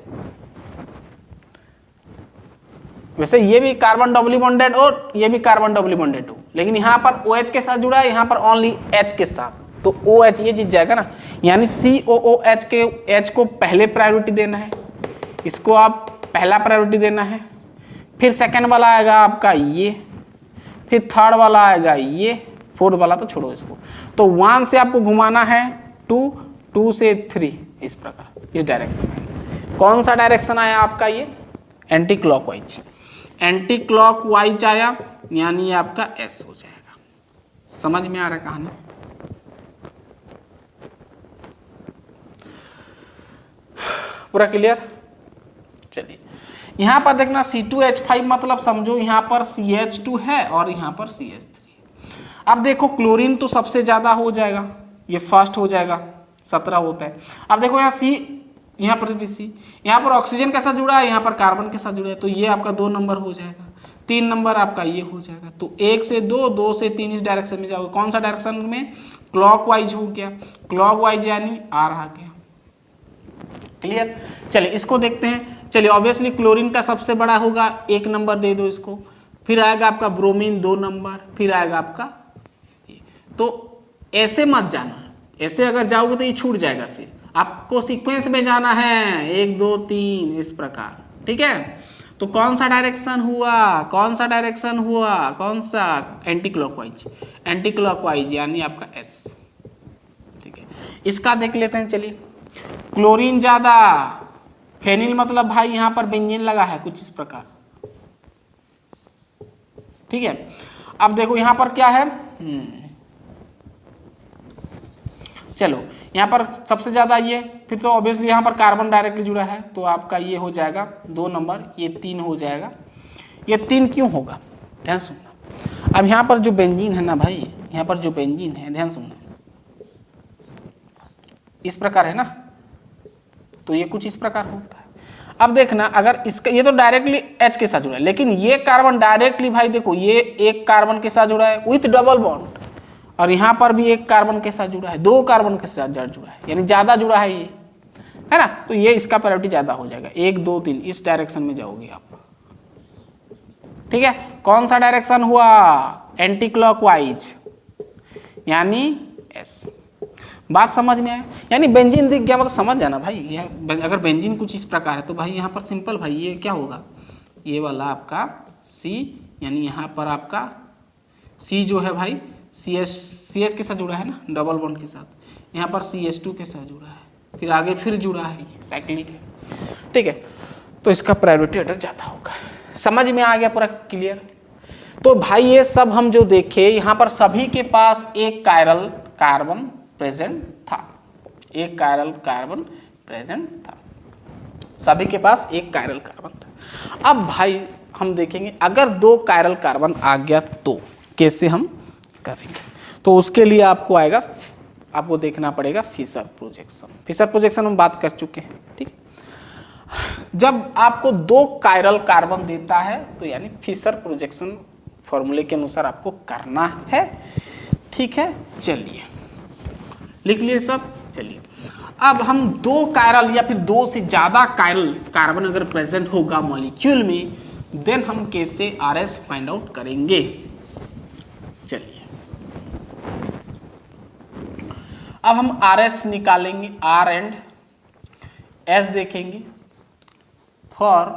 वैसे ये भी कार्बन डबली बॉन्डेड और ये भी कार्बन डबली बॉन्डेड हो, लेकिन यहाँ पर OH के साथ जुड़ा है, यहाँ पर ओनली H के साथ, तो OH ये जीत जाएगा ना, यानी COOH के H को पहले प्रायोरिटी देना है, इसको आप पहला प्रायोरिटी देना है, फिर सेकंड वाला आएगा आपका ये, फिर थर्ड वाला आएगा ये, फोर्थ वाला तो छोड़ो इसको, तो 1 से आपको घुमाना है 2, 2 से 3, इस प्रकार, इस डायरेक्शन में। कौन सा डायरेक्शन आया आपका, ये एंटी क्लॉकवाइज, एंटी क्लॉकवाइज आया, यानी ये आपका S हो जाएगा। समझ में आ रहा है कहानी, पूरा क्लियर। चलिए यहाँ पर देखना C2H5 मतलब समझो यहाँ पर CH2 है और यहाँ पर CH3। अब देखो क्लोरीन तो सबसे ज़्यादा हो जाएगा, ये फर्स्ट हो जाएगा, 17 होता है। अब देखो यहाँ C, यहाँ पर भी C, यहाँ पर ऑक्सीजन के साथ जुड़ा है, यहाँ पर कार्बन के साथ जुड़ा है, तो ये आपका 2 नंबर हो जाएगा, 3 नंबर आपका ये हो जाएगा, तो 1 से 2, 2 से 3 इस डायरेक्शन में जाओगे। कौन सा डायरेक्शन में, क्लॉकवाइज हो गया, क्लॉकवाइज यानी R आ गया, क्लियर। चलिए इसको देखते हैं, चलिए ऑब्वियसली क्लोरीन का सबसे बड़ा होगा, 1 नंबर दे दो इसको, फिर आएगा आपका ब्रोमीन 2 नंबर, फिर आएगा आपका ये। तो ऐसे मत जाना, ऐसे अगर जाओगे तो ये छूट जाएगा, फिर आपको सीक्वेंस में जाना है, 1 2 3 इस प्रकार, ठीक है। तो कौन सा डायरेक्शन हुआ, कौन सा डायरेक्शन हुआ, कौन सा, एंटी क्लॉकवाइज, एंटी क्लॉकवाइज यानी आपका एस, ठीक है। इसका देख लेते हैं, चलिए। क्लोरीन ज्यादा, फेनिल मतलब भाई यहाँ पर बेंजीन लगा है कुछ इस प्रकार, ठीक है। अब देखो यहाँ पर क्या है, चलो यहाँ पर सबसे ज्यादा ये, फिर तो ऑब्वियसली यहाँ पर कार्बन डायरेक्टली जुड़ा है, तो आपका ये हो जाएगा 2 नंबर, ये 3 हो जाएगा। ये 3 क्यों होगा, ध्यान सुनना। अब यहाँ पर जो बेंजीन है ना भाई, यहाँ पर जो बेंजीन है, ध्यान सुनना, इस प्रकार है ना, तो ये कुछ इस प्रकार होता है। अब देखना, अगर इसका, ये तो डायरेक्टली H के साथ जुड़ा है, लेकिन ये कार्बन डायरेक्टली भाई देखो, ये एक कार्बन के साथ जुड़ा है विथ डबल बॉन्ड, और यहाँ पर भी एक कार्बन के साथ जुड़ा है, 2 कार्बन के साथ जुड़ा है, यानी ज्यादा जुड़ा है ये, है ना। तो ये इसका प्रायोरिटी ज्यादा हो जाएगा, 1 2 3 इस डायरेक्शन में जाओगे आप, ठीक है। कौन सा डायरेक्शन हुआ, एंटी क्लॉकवाइज यानी एस। बात समझ में आया, यानी बेंजीन दिख गया मतलब समझ जाना भाई, अगर बेंजीन कुछ इस प्रकार है तो भाई यहाँ पर सिंपल भाई ये क्या होगा, ये वाला आपका सी, यानी यहाँ पर आपका सी जो है भाई CH के साथ जुड़ा है ना, डबल बॉन्ड के साथ, यहाँ पर CH2 के साथ जुड़ा है, फिर आगे फिर जुड़ा है, साइक्लिक है, ठीक है। तो इसका प्रायोरिटी ऑर्डर ज़्यादा होगा। समझ में आ गया पूरा क्लियर। तो भाई ये सब हम जो देखे, यहाँ पर सभी के पास एक कायरल कार्बन प्रेजेंट था, एक कायरल कार्बन प्रेजेंट था, सभी के पास एक कायरल कार्बन था। अब भाई हम देखेंगे अगर 2 कायरल कार्बन आ गया तो कैसे हम करेंगे, तो उसके लिए आपको आएगा, आपको देखना पड़ेगा फिशर प्रोजेक्शन। फिशर प्रोजेक्शन हम बात कर चुके हैं, ठीक है। जब आपको 2 कायरल कार्बन देता है तो यानी फिशर प्रोजेक्शन फॉर्मूले के अनुसार आपको करना है, ठीक है। चलिए लिख लिए सब, चलिए। अब हम 2 कायरल या फिर 2 से ज्यादा कायरल कार्बन अगर प्रेजेंट होगा मॉलिक्यूल में, देन हम कैसे RS फाइंड आउट करेंगे। चलिए अब हम RS निकालेंगे, R एंड S देखेंगे फॉर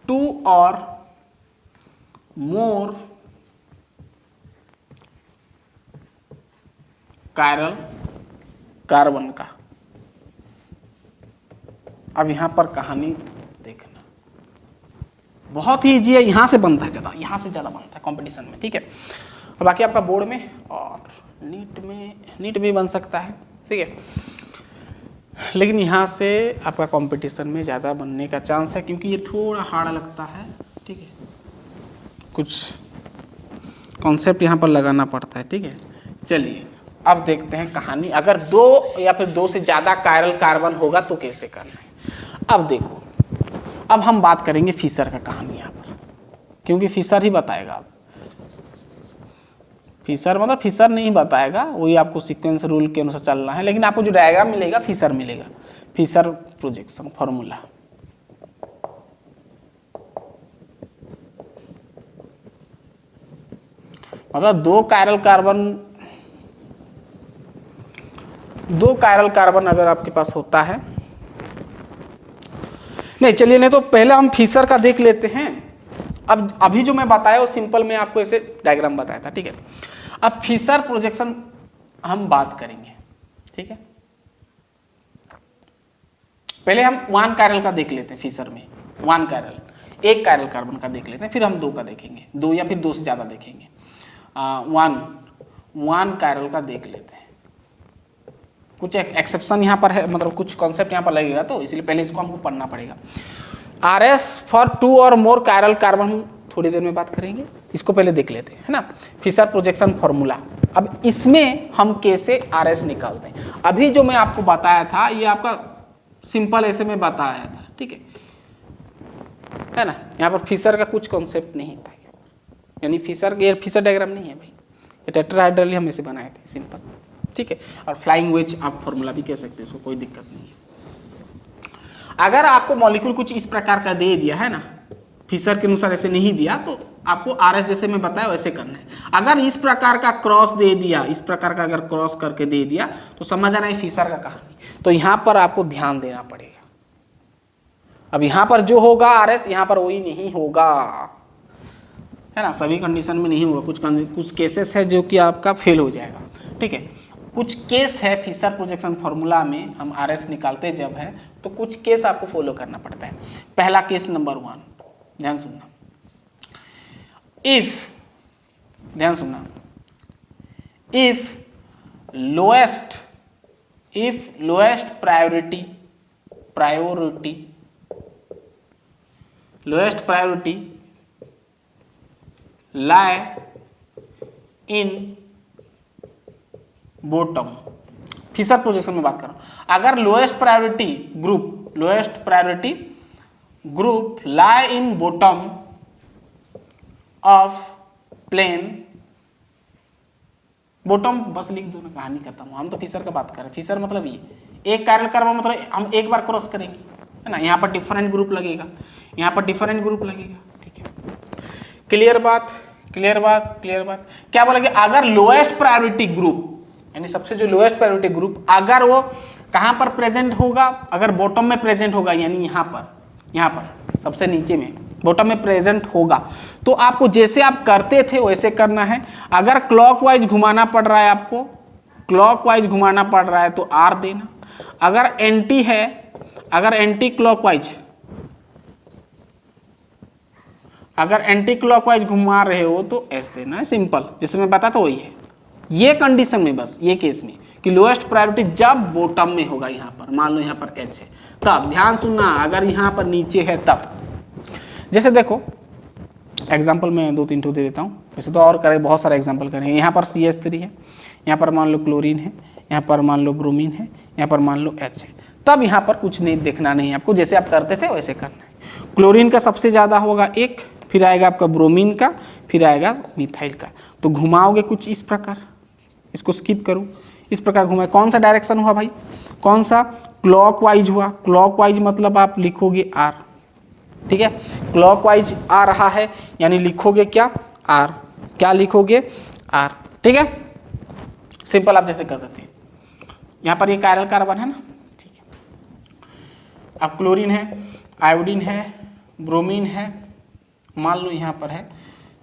2 और मोर कायरल कार्बन का। अब यहां पर कहानी देखना, बहुत ही इजी है, यहां से बनता है ज्यादा, यहां से ज्यादा बनता है कंपटीशन में, ठीक है। और बाकी आपका बोर्ड में और नीट में बन सकता है, ठीक है, लेकिन यहाँ से आपका कंपटीशन में ज़्यादा बनने का चांस है, क्योंकि ये थोड़ा हार्ड लगता है, ठीक है। कुछ कॉन्सेप्ट यहाँ पर लगाना पड़ता है, ठीक है। चलिए अब देखते हैं कहानी, अगर 2 या फिर 2 से ज़्यादा कायरल कार्बन होगा तो कैसे करना है। अब देखो, अब हम बात करेंगे फिशर का कहानी यहाँ पर, क्योंकि फिशर ही बताएगा। आप फिशर मतलब फिशर नहीं बताएगा, वही आपको सीक्वेंस रूल के अनुसार चलना है, लेकिन आपको जो डायग्राम मिलेगा फिशर मिलेगा, फिशर प्रोजेक्शन फॉर्मूला। मतलब 2 कायरल कार्बन अगर आपके पास होता है, नहीं चलिए, नहीं तो पहले हम फिशर का देख लेते हैं। अब अभी जो मैं बताया वो सिंपल में आपको ऐसे डायग्राम बताया था, ठीक है। अब फिशर प्रोजेक्शन हम बात करेंगे, ठीक है। पहले हम 1 कायरल का देख लेते हैं, फिशर में 1 कायरल, 1 कायरल कार्बन का देख लेते हैं, फिर हम 2 का देखेंगे, 2 या फिर 2 से ज्यादा देखेंगे। 1 कायरल का देख लेते हैं। कुछ एक्सेप्शन यहाँ पर है, मतलब कुछ कॉन्सेप्ट यहाँ पर लगेगा, तो इसलिए पहले इसको हमको पढ़ना पड़ेगा। RS फॉर 2 और मोर कायरल कार्बन हम थोड़ी देर में बात करेंगे, इसको पहले देख लेते हैं, है ना। फिशर प्रोजेक्शन फॉर्मूला, अब इसमें हम कैसे RS निकालते हैं। अभी जो मैं आपको बताया था ये आपका सिंपल ऐसे में बताया था, ठीक है ना। यहाँ पर फिशर का कुछ कॉन्सेप्ट नहीं था, यानी फिशर डायग्राम नहीं है भाई, ये टेट्राहाइड्रल हम इसे बनाए थे, सिंपल, ठीक है। और फ्लाइंग वेज आप फॉर्मूला भी कह सकते हैं, उसको कोई दिक्कत नहीं है। अगर आपको मॉलिक्यूल कुछ इस प्रकार का दे दिया है ना, फिशर के अनुसार ऐसे नहीं दिया, तो आपको आर एस जैसे मैं बताया वैसे करना है। अगर इस प्रकार का क्रॉस दे दिया, इस प्रकार का अगर क्रॉस करके दे दिया तो समझ आना है फिशर का कहानी। तो यहां पर आपको ध्यान देना पड़ेगा। अब यहां पर जो होगा आर एस यहां पर वही नहीं होगा, है ना, सभी कंडीशन में नहीं होगा। कुछ केसेस है जो कि आपका फेल हो जाएगा, ठीक है। कुछ केस है फिशर प्रोजेक्शन फॉर्मूला में हम आर एस निकालते जब है तो कुछ केस आपको फॉलो करना पड़ता है। पहला केस नंबर 1, ध्यान सुनना। इफ, ध्यान सुनना, if lowest priority lie in bottom, Fischer projection में बात कर रहा हूं। अगर lowest priority group lie in bottom of plane, bottom बस लिख दो ना, कहानी करता हूं। हम तो फिशर का बात कर रहे हैं। फिशर मतलब ये एक कार्य कर्व, मतलब हम एक बार क्रॉस करेंगे, है ना, यहाँ पर डिफरेंट ग्रुप लगेगा, यहाँ पर डिफरेंट ग्रुप लगेगा, ठीक है। क्लियर बात। क्या बोलेंगे, अगर लोएस्ट प्रायोरिटी ग्रुप यानी सबसे जो लोएस्ट प्रायोरिटी ग्रुप अगर वो कहां पर प्रेजेंट होगा, अगर बॉटम में प्रेजेंट होगा, यानी यहां पर सबसे नीचे में बॉटम में प्रेजेंट होगा, तो आपको जैसे आप करते थे वैसे करना है। अगर क्लॉकवाइज घुमाना पड़ रहा है, आपको क्लॉकवाइज घुमाना पड़ रहा है तो आर देना। अगर एंटी है, अगर एंटी क्लॉकवाइज घुमा रहे हो तो एस देना है, सिंपल, जैसे मैं बताता वही है। ये कंडीशन में, बस ये केस में कि लोएस्ट प्रायोरिटी जब बॉटम में होगा, यहां पर मान लो यहां पर एच है, तब ध्यान सुनना, अगर यहां पर नीचे है तब। जैसे देखो एग्जाम्पल मैं 2-3 दे देता हूं, वैसे तो और करें, बहुत सारे एग्जाम्पल करेंगे। यहाँ पर CH3 है, यहाँ पर मान लो क्लोरीन है, यहाँ पर मान लो ब्रोमीन है, यहाँ पर मान लो H है, तब यहाँ पर कुछ नहीं देखना नहीं है आपको, जैसे आप करते थे वैसे करना है। क्लोरीन का सबसे ज़्यादा होगा 1, फिर आएगा आपका ब्रोमीन का, फिर आएगा मिथाइल का। तो घुमाओगे कुछ इस प्रकार, इसको स्किप करो, इस प्रकार घुमाए। कौन सा डायरेक्शन हुआ भाई, कौन सा, क्लॉकवाइज हुआ। क्लॉकवाइज मतलब आप लिखोगे आर, ठीक है, क्लॉकवाइज आ रहा है यानी लिखोगे क्या, आर। क्या लिखोगे, आर, ठीक है, सिंपल, आप जैसे कर देते हैं। यहां पर ये कायरल कार्बन है ना, ठीक है। अब क्लोरीन है, आयोडीन है, ब्रोमीन है, मान लो यहां पर है,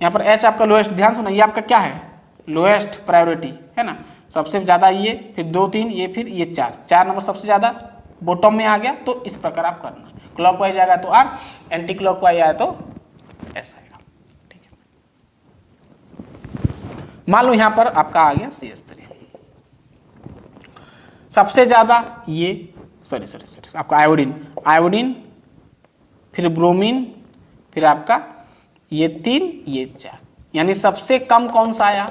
यहां पर H आपका लोएस्ट, ध्यान सुना, ये आपका क्या है, लोएस्ट प्रायोरिटी है ना, सबसे ज्यादा ये, फिर 2 3 ये, फिर ये 4 नंबर सबसे ज्यादा बॉटम में आ गया। तो इस प्रकार आप करना, क्लॉकवाइज आएगा तो आर, एंटी क्लॉकवाइज आया तो एस आएगा, ठीक है। मान लो यहां पर आपका आ गया CH3, सबसे ज्यादा ये सॉरी आपका आयोडीन, फिर ब्रोमीन, फिर आपका ये 3 ये 4, यानी सबसे कम कौन सा आया,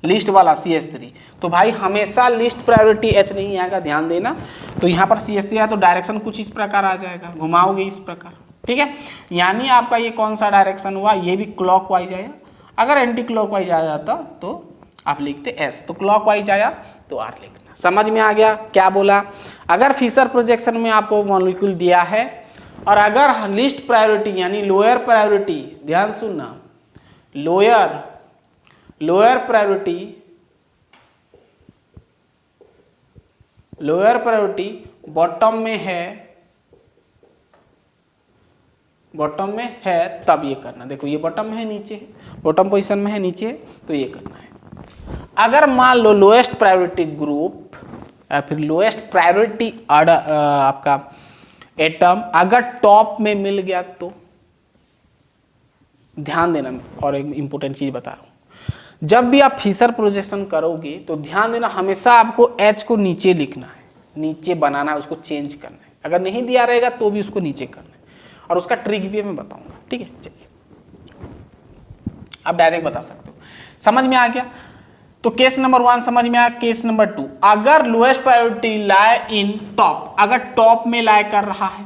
लिस्ट वाला CH3। तो भाई हमेशा लिस्ट प्रायोरिटी H नहीं आएगा, ध्यान देना। तो यहाँ पर CH3 आया तो डायरेक्शन कुछ इस प्रकार आ जाएगा, घुमाओगे इस प्रकार, ठीक है। यानी आपका ये कौन सा डायरेक्शन हुआ, ये भी क्लॉकवाइज आया। अगर एंटी क्लॉकवाइज आ जाता तो आप लिखते S, तो क्लॉकवाइज आया तो R लिखना। समझ में आ गया क्या बोला। अगर फिशर प्रोजेक्शन में आपको मॉलिक्यूल दिया है और अगर लिस्ट प्रायोरिटी यानी लोअर प्रायोरिटी, ध्यान सुनना, लोअर प्रायोरिटी बॉटम में है तब ये करना। देखो ये बॉटम में है, नीचे है, बॉटम पोजीशन में है, नीचे है, तो ये करना है। अगर मान लो लोएस्ट प्रायोरिटी ग्रुप या फिर लोएस्ट प्रायोरिटी आपका एटम अगर टॉप में मिल गया तो ध्यान देना। और एक इंपॉर्टेंट चीज बता रहा हूं, जब भी आप फिशर प्रोजेक्शन करोगे तो ध्यान देना, हमेशा आपको H को नीचे लिखना है, नीचे बनाना है, उसको चेंज करना है। अगर नहीं दिया रहेगा तो भी उसको नीचे करना है, और उसका ट्रिक भी मैं बताऊंगा, ठीक है। चलिए आप डायरेक्ट बता सकते हो। समझ में आ गया। तो केस नंबर 1 समझ में आया। केस नंबर 2, अगर लोएस्ट प्रायोरिटी लाई इन टॉप, अगर टॉप में लाई कर रहा है,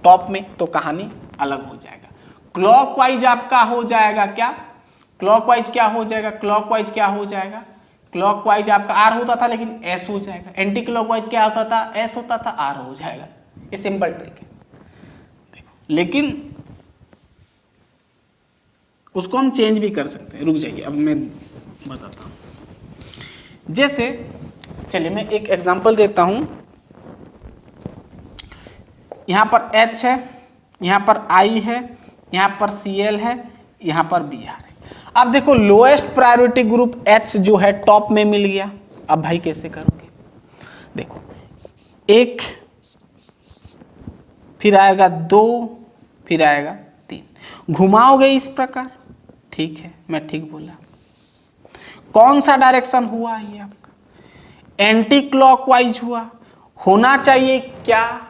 टॉप में, तो कहानी अलग हो जाएगा। क्लॉकवाइज आपका हो जाएगा क्या, क्लॉकवाइज क्या हो जाएगा, क्लॉकवाइज आपका आर होता था लेकिन एस हो जाएगा। एंटी क्लॉकवाइज क्या होता था, एस होता था, आर हो जाएगा। ये सिंपल ट्रिक है देखो। लेकिन उसको हम चेंज भी कर सकते हैं। रुक जाइए, अब मैं बताता हूँ। जैसे चलिए मैं एक एग्जांपल देता हूँ। यहाँ पर H है, यहाँ पर I है, यहाँ पर Cl है, यहाँ पर Br है। अब देखो लोएस्ट प्रायोरिटी ग्रुप H जो है टॉप में मिल गया। अब भाई कैसे करोगे? देखो 1, फिर आएगा 2, फिर आएगा 3, घुमाओगे इस प्रकार। ठीक है, मैं ठीक बोला। कौन सा डायरेक्शन हुआ ये आपका? एंटी क्लॉकवाइज हुआ। होना चाहिए क्या?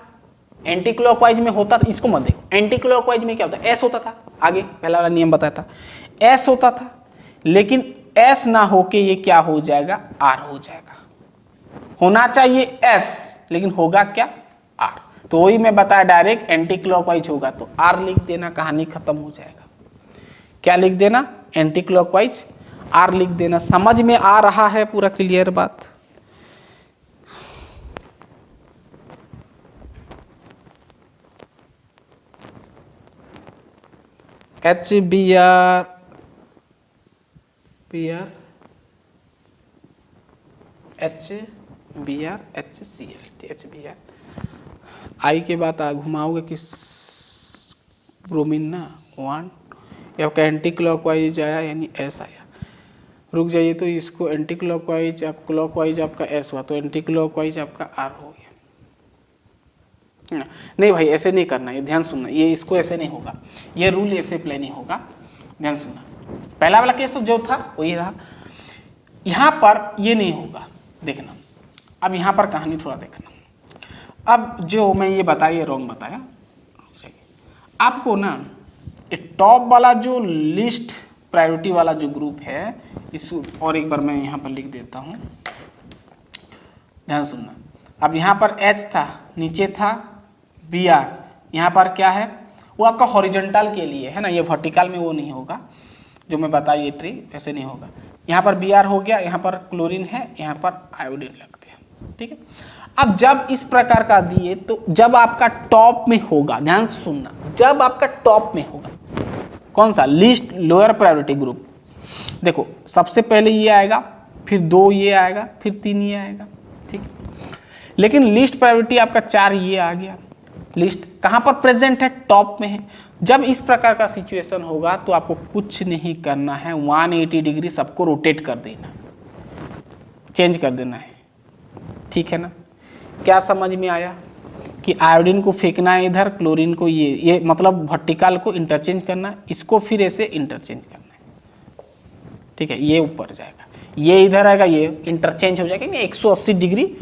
एंटी क्लॉकवाइज में होता था, इसको मत देखो, एंटी क्लॉकवाइज में क्या होता है? एस होता था, आगे पहला वाला नियम बताया था, एस होता था। लेकिन एस ना होके ये क्या हो जाएगा? आर हो जाएगा। होना चाहिए एस, लेकिन होगा क्या? आर। तो वही मैं बताया, डायरेक्ट एंटी क्लॉकवाइज होगा तो आर लिख देना, कहानी खत्म हो जाएगा। क्या लिख देना? एंटी क्लॉकवाइज आर लिख देना। समझ में आ रहा है पूरा क्लियर बात? H B R H B R H C L H B R. I के बाद घुमाओगे किस ब्रोमीन ना 1, ये आपका एंटी क्लॉकवाइज आया यानी एस आया। रुक जाइए, तो इसको एंटी क्लॉकवाइज क्लॉकवाइज आपका एस हुआ तो एंटी क्लॉकवाइज आपका आर हो गया। नहीं भाई ऐसे नहीं करना, ये ध्यान सुनना, ये इसको ऐसे नहीं होगा, ये रूल ऐसे अप्लाई नहीं होगा। ध्यान सुनना, पहला वाला केस तो जो था वही रहा, यहाँ पर ये नहीं होगा। देखना अब यहाँ पर कहानी थोड़ा देखना। अब जो मैं ये बताया ये रॉन्ग बताया। आपको ना टॉप वाला जो लिस्ट प्रायोरिटी वाला जो ग्रुप है, इसको और एक बार मैं यहाँ पर लिख देता हूँ, ध्यान सुनना। अब यहाँ पर H था, नीचे था Br, यहाँ पर क्या है? वो आपका हॉरिजॉन्टल के लिए है ना, ये वर्टिकल में वो नहीं होगा जो मैं बताया, ये ट्री ऐसे नहीं होगा। यहाँ पर Br हो गया, यहाँ पर क्लोरीन है, यहाँ पर आयोडीन लगते हैं। ठीक है, अब जब इस प्रकार का दिए तो जब आपका टॉप में होगा, ध्यान सुनना, जब आपका टॉप में होगा कौन सा? List lower priority group. देखो सबसे पहले ये आएगा, फिर 2 ये आएगा, फिर 3 ये आएगा। ठीक है, लेकिन लिस्ट प्रायोरिटी आपका 4 ये आ गया। लिस्ट कहाँ पर प्रेजेंट है? टॉप में है। जब इस प्रकार का सिचुएशन होगा तो आपको कुछ नहीं करना है, 180 डिग्री सबको रोटेट कर देना, चेंज कर देना है। ठीक है ना? क्या समझ में आया कि आयोडीन को फेंकना है इधर, क्लोरीन को ये मतलब वर्टिकल को इंटरचेंज करना, इसको फिर ऐसे इंटरचेंज करना है। ठीक है, ये ऊपर जाएगा, ये इधर आएगा, ये इंटरचेंज हो जाएगा, 180 डिग्री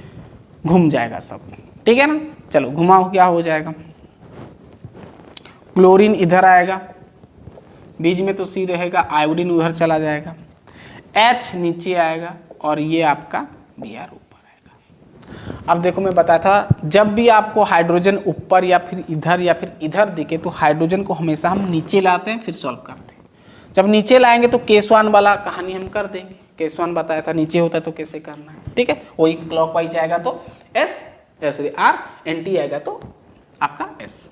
घूम जाएगा सब। ठीक है ना? चलो घुमाओ, क्या हो जाएगा? क्लोरीन इधर आएगा, बीच में तो सी रहेगा, आयोडीन उधर चला जाएगा, H नीचे आएगा और ये आपका Br ऊपर आएगा। अब देखो मैं बताया था, जब भी आपको हाइड्रोजन ऊपर या फिर इधर दिखे तो हाइड्रोजन को हमेशा हम नीचे लाते हैं फिर सॉल्व करते हैं। जब नीचे लाएंगे तो केस 1 वाला कहानी हम कर देंगे, केस 1 बताया था, नीचे होता है तो कैसे करना है। ठीक है, वही क्लॉकवाइज आएगा तो आर, एंटी आएगा तो आपका एस।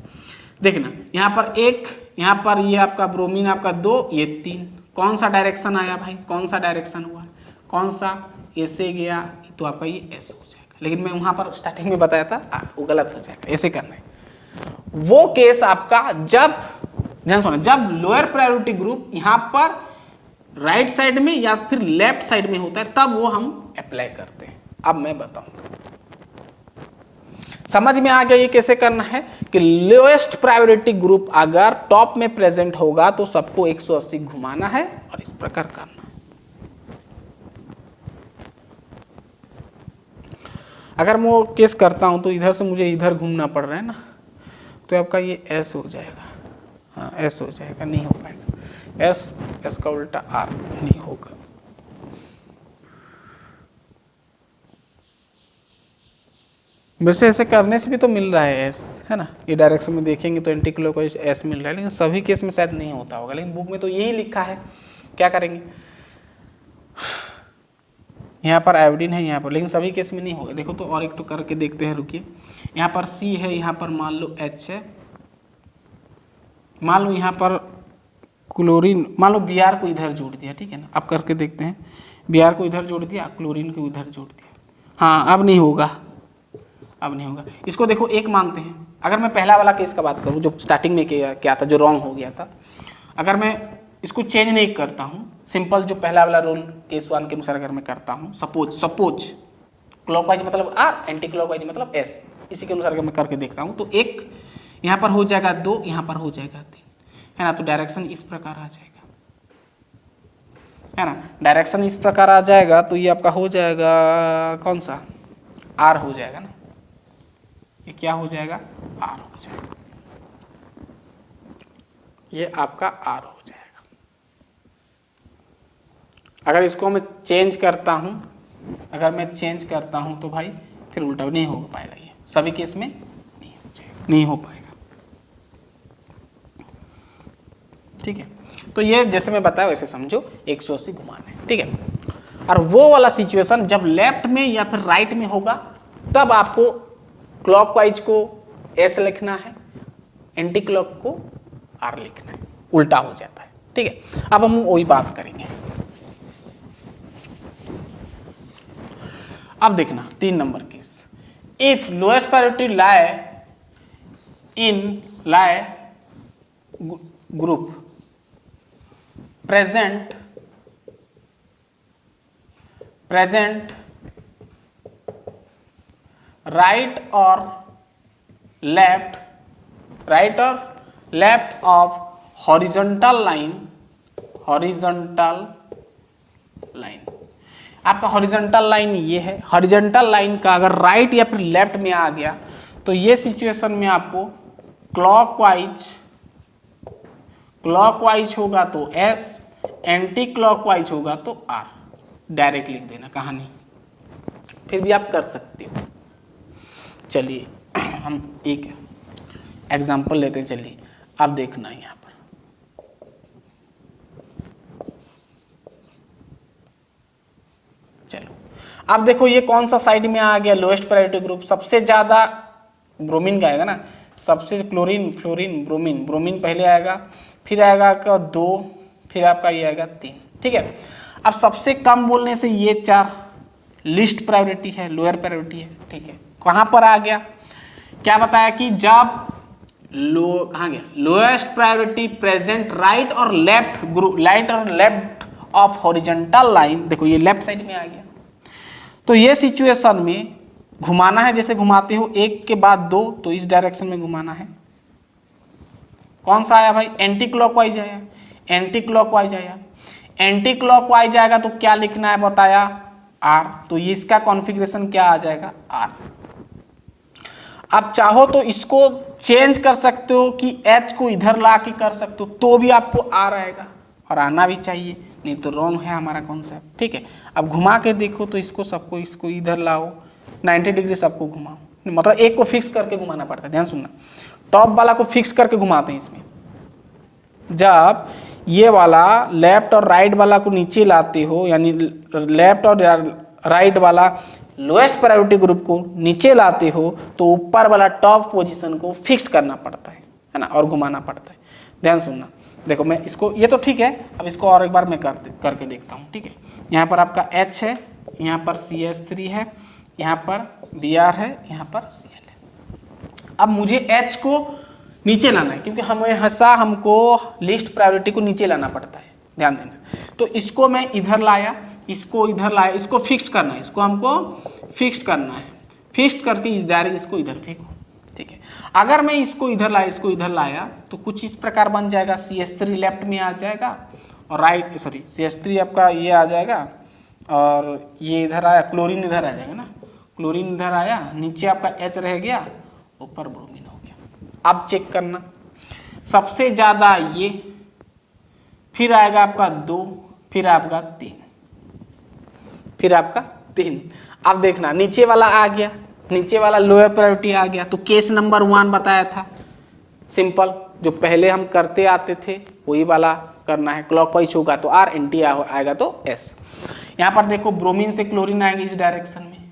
देखना यहाँ पर 1, यहाँ पर ये आपका ब्रोमीन आपका 2, ये 3, कौन सा डायरेक्शन आया भाई? कौन सा डायरेक्शन हुआ? कौन सा? ऐसे गया तो आपका ये एस हो जाएगा। लेकिन मैं वहां पर स्टार्टिंग में बताया था वो गलत हो जाएगा, ऐसे करना है। वो केस आपका जब, ध्यान सुना, जब लोअर प्रायोरिटी ग्रुप यहाँ पर राइट साइड में या फिर लेफ्ट साइड में होता है तब वो हम अप्लाई करते हैं। अब मैं बताऊंगा, समझ में आ गया ये कैसे करना है कि लोएस्ट प्रायोरिटी ग्रुप अगर टॉप में प्रेजेंट होगा तो सबको 180 घुमाना है और इस प्रकार करना है। अगर मैं वो केस करता हूं तो इधर से मुझे इधर घूमना पड़ रहा है ना, तो आपका ये एस हो जाएगा। हाँ एस हो जाएगा, नहीं हो पाएगा, एस का उल्टा आर नहीं होगा। वैसे ऐसे करने से भी तो मिल रहा है एस, है ना, ये डायरेक्शन में देखेंगे तो एंटी क्लॉकवाइज एस मिल रहा है, लेकिन सभी केस में शायद नहीं होता होगा, लेकिन बुक में तो यही लिखा है। क्या करेंगे, यहाँ पर आयोडीन है यहाँ पर, लेकिन सभी केस में नहीं होगा। देखो तो और एक तो करके देखते हैं, रुकिए। यहाँ पर सी है, यहाँ पर मान लो एच है, मान लो यहाँ पर क्लोरीन, मान लो Br को इधर जोड़ दिया, ठीक है ना, अब करके देखते हैं। Br को इधर जोड़ दिया, क्लोरीन को इधर जोड़ दिया, हाँ अब नहीं होगा, अब नहीं होगा। इसको देखो एक मानते हैं। अगर मैं पहला वाला केस का बात करूँ जो स्टार्टिंग में क्या था, जो रॉन्ग हो गया था, अगर मैं इसको चेंज नहीं करता हूँ, सिंपल जो पहला वाला रूल केस 1 के अनुसार अगर मैं करता हूँ, सपोज क्लॉकवाइज मतलब आर, एंटी क्लॉकवाइज मतलब एस, इसी के अनुसार अगर मैं करके देखता हूँ तो एक यहाँ पर हो जाएगा 2, यहाँ पर हो जाएगा 3, है ना। तो डायरेक्शन इस प्रकार आ जाएगा, है ना, डायरेक्शन इस प्रकार आ जाएगा। तो ये आपका हो जाएगा कौन सा, आर हो जाएगा ना, ये क्या हो जाएगा, आर हो जाएगा, ये आपका आर हो जाएगा। अगर इसको मैं चेंज करता हूं, अगर मैं चेंज करता हूं तो भाई फिर उल्टा नहीं हो पाएगा, ये सभी केस में नहीं हो जाएगा, नहीं हो पाएगा, ठीक है। तो ये जैसे मैं बताया वैसे समझो 180 घुमाना है, ठीक है। और वो वाला सिचुएशन जब लेफ्ट में या फिर राइट में होगा तब आपको क्लॉकवाइज को एस लिखना है, एंटी क्लॉक को आर लिखना है, उल्टा हो जाता है, ठीक है। अब हम वही बात करेंगे। अब देखना 3 number case, if lowest priority lie group present right or left of horizontal line, आपका हॉरिजॉन्टल लाइन ये है। हॉरिजॉन्टल लाइन का अगर राइट या फिर लेफ्ट में आ गया तो ये सिचुएशन में आपको क्लॉकवाइज होगा तो S, एंटी क्लॉकवाइज होगा तो R, डायरेक्ट लिख देना कहानी, फिर भी आप कर सकते हो। चलिए हम एक एग्जांपल लेते हैं, चलिए आप देखना है यहाँ पर। चलो अब देखो ये कौन सा साइड में आ गया, लोएस्ट प्रायोरिटी ग्रुप, सबसे ज्यादा ब्रोमीन का आएगा ना, सबसे क्लोरीन, फ्लोरीन, ब्रोमीन पहले आएगा, फिर आएगा आपका 2, फिर आपका ये आएगा 3, ठीक है। अब सबसे कम बोलने से ये 4 लिस्ट प्रायोरिटी है, लोअर प्रायोरिटी है, ठीक है। कहाँ पर आ गया, क्या बताया कि जब कहाँ गया, लोएस्ट प्रायोरिटी प्रेजेंट राइट और लेफ्ट ऑफ हॉरिजॉन्टल लाइन, देखो ये लेफ्ट साइड में आ गया। तो ये सिचुएशन में घुमाना है, जैसे घुमाते हो 1 के बाद 2, तो इस डायरेक्शन में घुमाना है। कौन सा आया भाई, एंटी क्लॉकवाइज आया, एंटी क्लॉकवाइज आया, एंटी क्लॉकवाइज आएगा तो क्या लिखना है बताया, आर, तो ये इसका कॉन्फ़िगरेशन क्या आ जाएगा, आर। आप चाहो तो इसको चेंज कर सकते हो कि एच को इधर ला के कर सकते हो, तो भी आपको आर आएगा, और आना भी चाहिए, नहीं तो रॉन्ग है हमारा कॉन्सेप्ट, ठीक है। अब घुमा के देखो तो इसको इधर लाओ, 90 डिग्री सबको घुमाओ, मतलब एक को फिक्स करके घुमाना पड़ता है, ध्यान सुनना, टॉप वाला को फिक्स करके घुमाते हैं इसमें। जब ये वाला लेफ्ट और राइट वाला को नीचे लाते हो, यानी लेफ्ट और राइट वाला लोएस्ट प्रायोरिटी ग्रुप को नीचे लाते हो, तो ऊपर वाला टॉप पोजीशन को फिक्स करना पड़ता है ना, और घुमाना पड़ता है। ध्यान सुनना, देखो मैं इसको, ये तो ठीक है, अब इसको और एक बार मैं करके देखता हूँ, ठीक है। यहाँ पर आपका H है, यहाँ पर CH3 है, यहाँ पर Br है, यहाँ पर Cl है। अब मुझे H को नीचे लाना है, क्योंकि हमको लिस्ट प्रायोरिटी को नीचे लाना पड़ता है, ध्यान देना। तो इसको मैं इधर लाया, इसको इधर लाया, इसको फिक्स करना है, इसको हमको फिक्स करना है, फिक्स करके इस डायरेक्ट इसको इधर फेंको, ठीक है। अगर मैं इसको इधर लाया, इसको इधर लाया, तो कुछ इस प्रकार बन जाएगा, CH3 लेफ्ट में आ जाएगा और CH3 आपका ये आ जाएगा, और ये इधर आया, क्लोरीन इधर आ जाएगा ना, क्लोरीन इधर आया, नीचे आपका H रह गया, ऊपर ब्रोमीन हो गया। अब चेक करना, सबसे ज़्यादा ये, फिर आएगा आपका 2, फिर आपका 3, फिर आपका 3। अब देखना नीचे वाला आ गया, नीचे वाला लोअर प्रायोरिटी आ गया, तो केस नंबर 1 बताया था, सिंपल जो पहले हम करते आते थे वही वाला करना है। क्लॉकवाइज होगा तो आर, एंटी आएगा तो एस। यहाँ पर देखो ब्रोमीन से क्लोरीन आएंगे इस डायरेक्शन में,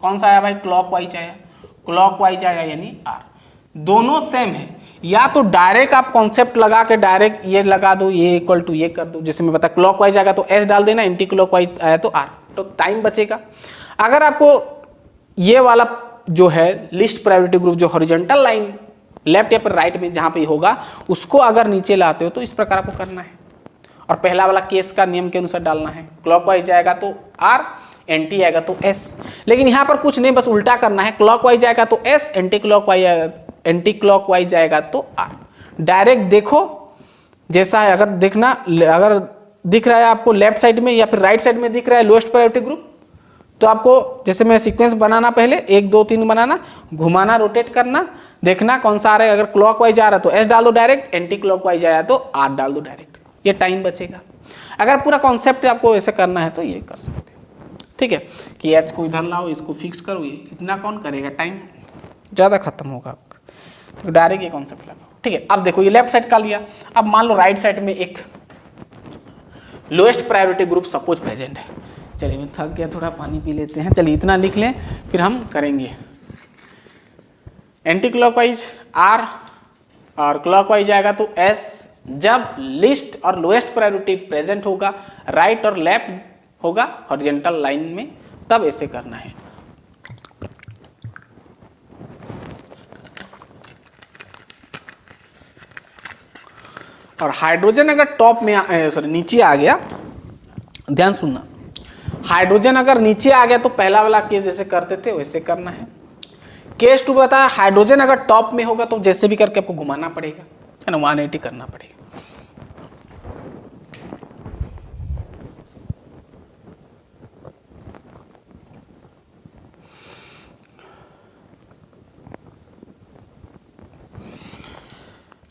कौन सा आया भाई, क्लॉकवाइज आया, क्लॉकवाइज आया यानी आर। दोनों सेम है, या तो डायरेक्ट आप कॉन्सेप्ट लगा के डायरेक्ट ये लगा दो, ये इक्वल टू ये कर दो, जैसे मैं बता क्लॉकवाइज आएगा तो एस डाल देना, एंटी क्लॉकवाइज आया तो आर, तो टाइम बचेगा। अगर आपको ये वाला जो है लिस्ट प्रायोरिटी ग्रुप जो हॉरिजॉन्टल लाइन लेफ्ट या फिर राइट में जहां पे होगा उसको अगर नीचे लाते हो तो इस प्रकार आपको करना है, और पहला वाला केस का नियम के अनुसार डालना है। क्लॉकवाइज जाएगा तो आर, एंटी आएगा तो एस, लेकिन यहां पर कुछ नहीं, बस उल्टा करना है। क्लॉकवाइज जाएगा तो एस, एंटी क्लॉकवाइज जाएगा तो आर। डायरेक्ट देखो जैसा है, अगर देखना, अगर दिख रहा है आपको लेफ्ट साइड में या फिर राइट साइड में दिख रहा है लोएस्ट प्रायोरिटी ग्रुप, तो आपको जैसे मैं सीक्वेंस बनाना, पहले 1 2 3 बनाना, घुमाना, रोटेट करना, देखना कौन सा आ रहा है। अगर क्लॉकवाइज आ रहा है तो एस डाल दो डायरेक्ट, एंटी क्लॉकवाइज आया तो आर डाल दो डायरेक्ट, ये टाइम बचेगा। अगर पूरा कॉन्सेप्ट आपको ऐसे करना है तो ये कर सकते हो, ठीक है, कि एच को इधर लाओ, इसको फिक्स करो, ये इतना कौन करेगा, टाइम ज़्यादा खत्म होगा आपका, तो डायरेक्ट ये कॉन्सेप्ट लगाओ, ठीक है। अब देखो ये लेफ्ट साइड का लिया, अब मान लो राइट साइड में एक lowest priority group suppose present है। चलिए मैं थक गया, थोड़ा पानी पी लेते हैं, चलिए इतना लिख लें फिर हम करेंगे। एंटी क्लॉकवाइज आर और क्लॉकवाइज आएगा तो एस। जब लिस्ट और लोएस्ट प्रायोरिटी प्रेजेंट होगा, राइट और लेफ्ट होगा हॉरिजॉन्टल लाइन में, तब ऐसे करना है। और हाइड्रोजन अगर टॉप में सॉरी नीचे आ गया, ध्यान सुनना, हाइड्रोजन अगर नीचे आ गया तो पहला वाला केस जैसे करते थे वैसे करना है। केस 2 बताया हाइड्रोजन अगर टॉप में होगा तो जैसे भी करके आपको घुमाना पड़ेगा, है ना, 180 करना पड़ेगा।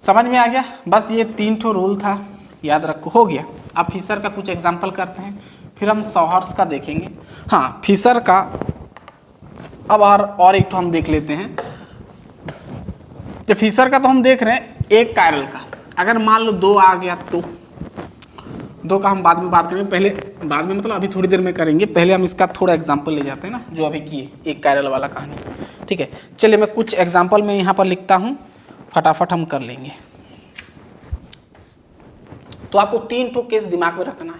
समझ में आ गया? बस ये 3 ठो रूल था, याद रखो, हो गया। अब फिशर का कुछ एग्जाम्पल करते हैं, फिर हम सॉहर्स का देखेंगे। हाँ, फिशर का अब और एक ठो हम देख लेते हैं। फिशर का तो हम देख रहे हैं एक कायरल का, अगर मान लो 2 आ गया तो 2 का हम बाद में बात करेंगे, पहले बाद में मतलब अभी थोड़ी देर में करेंगे, पहले हम इसका थोड़ा एग्जाम्पल ले जाते हैं ना, जो अभी किए एक कायरल वाला कहानी, ठीक है। चलिए मैं कुछ एग्जाम्पल में यहाँ पर लिखता हूँ, फटाफट हम कर लेंगे। तो आपको 3 ठो केस दिमाग में रखना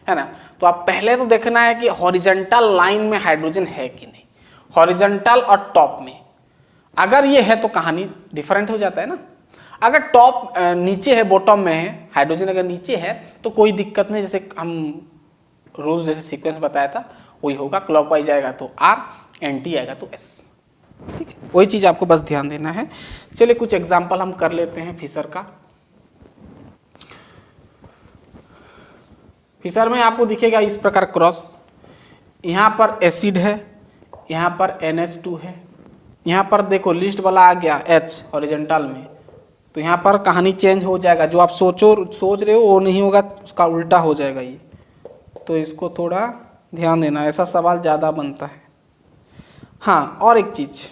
है ना। तो आप पहले तो देखना है कि हॉरिजॉन्टल लाइन में हाइड्रोजन है कि नहीं, हॉरिजॉन्टल और टॉप में। अगर ये है तो कहानी डिफरेंट हो जाता है ना। अगर टॉप नीचे है, बॉटम में है, हाइड्रोजन अगर नीचे है तो कोई दिक्कत नहीं, जैसे हम रोज जैसे सीक्वेंस बताया था वही होगा। क्लॉकवाइज आएगा तो आर, एंटी आएगा तो एस, ठीक है, वही चीज आपको बस ध्यान देना है। चलिए कुछ एग्जांपल हम कर लेते हैं फिशर का। फिशर में आपको दिखेगा इस प्रकार क्रॉस, यहाँ पर एसिड है, यहाँ पर NH2 है, यहाँ पर देखो लिस्ट वाला आ गया H हॉरिजॉन्टल में, तो यहाँ पर कहानी चेंज हो जाएगा। जो आप सोच रहे हो वो नहीं होगा, उसका उल्टा हो जाएगा ये, तो इसको थोड़ा ध्यान देना, ऐसा सवाल ज़्यादा बनता है। हाँ, और एक चीज़,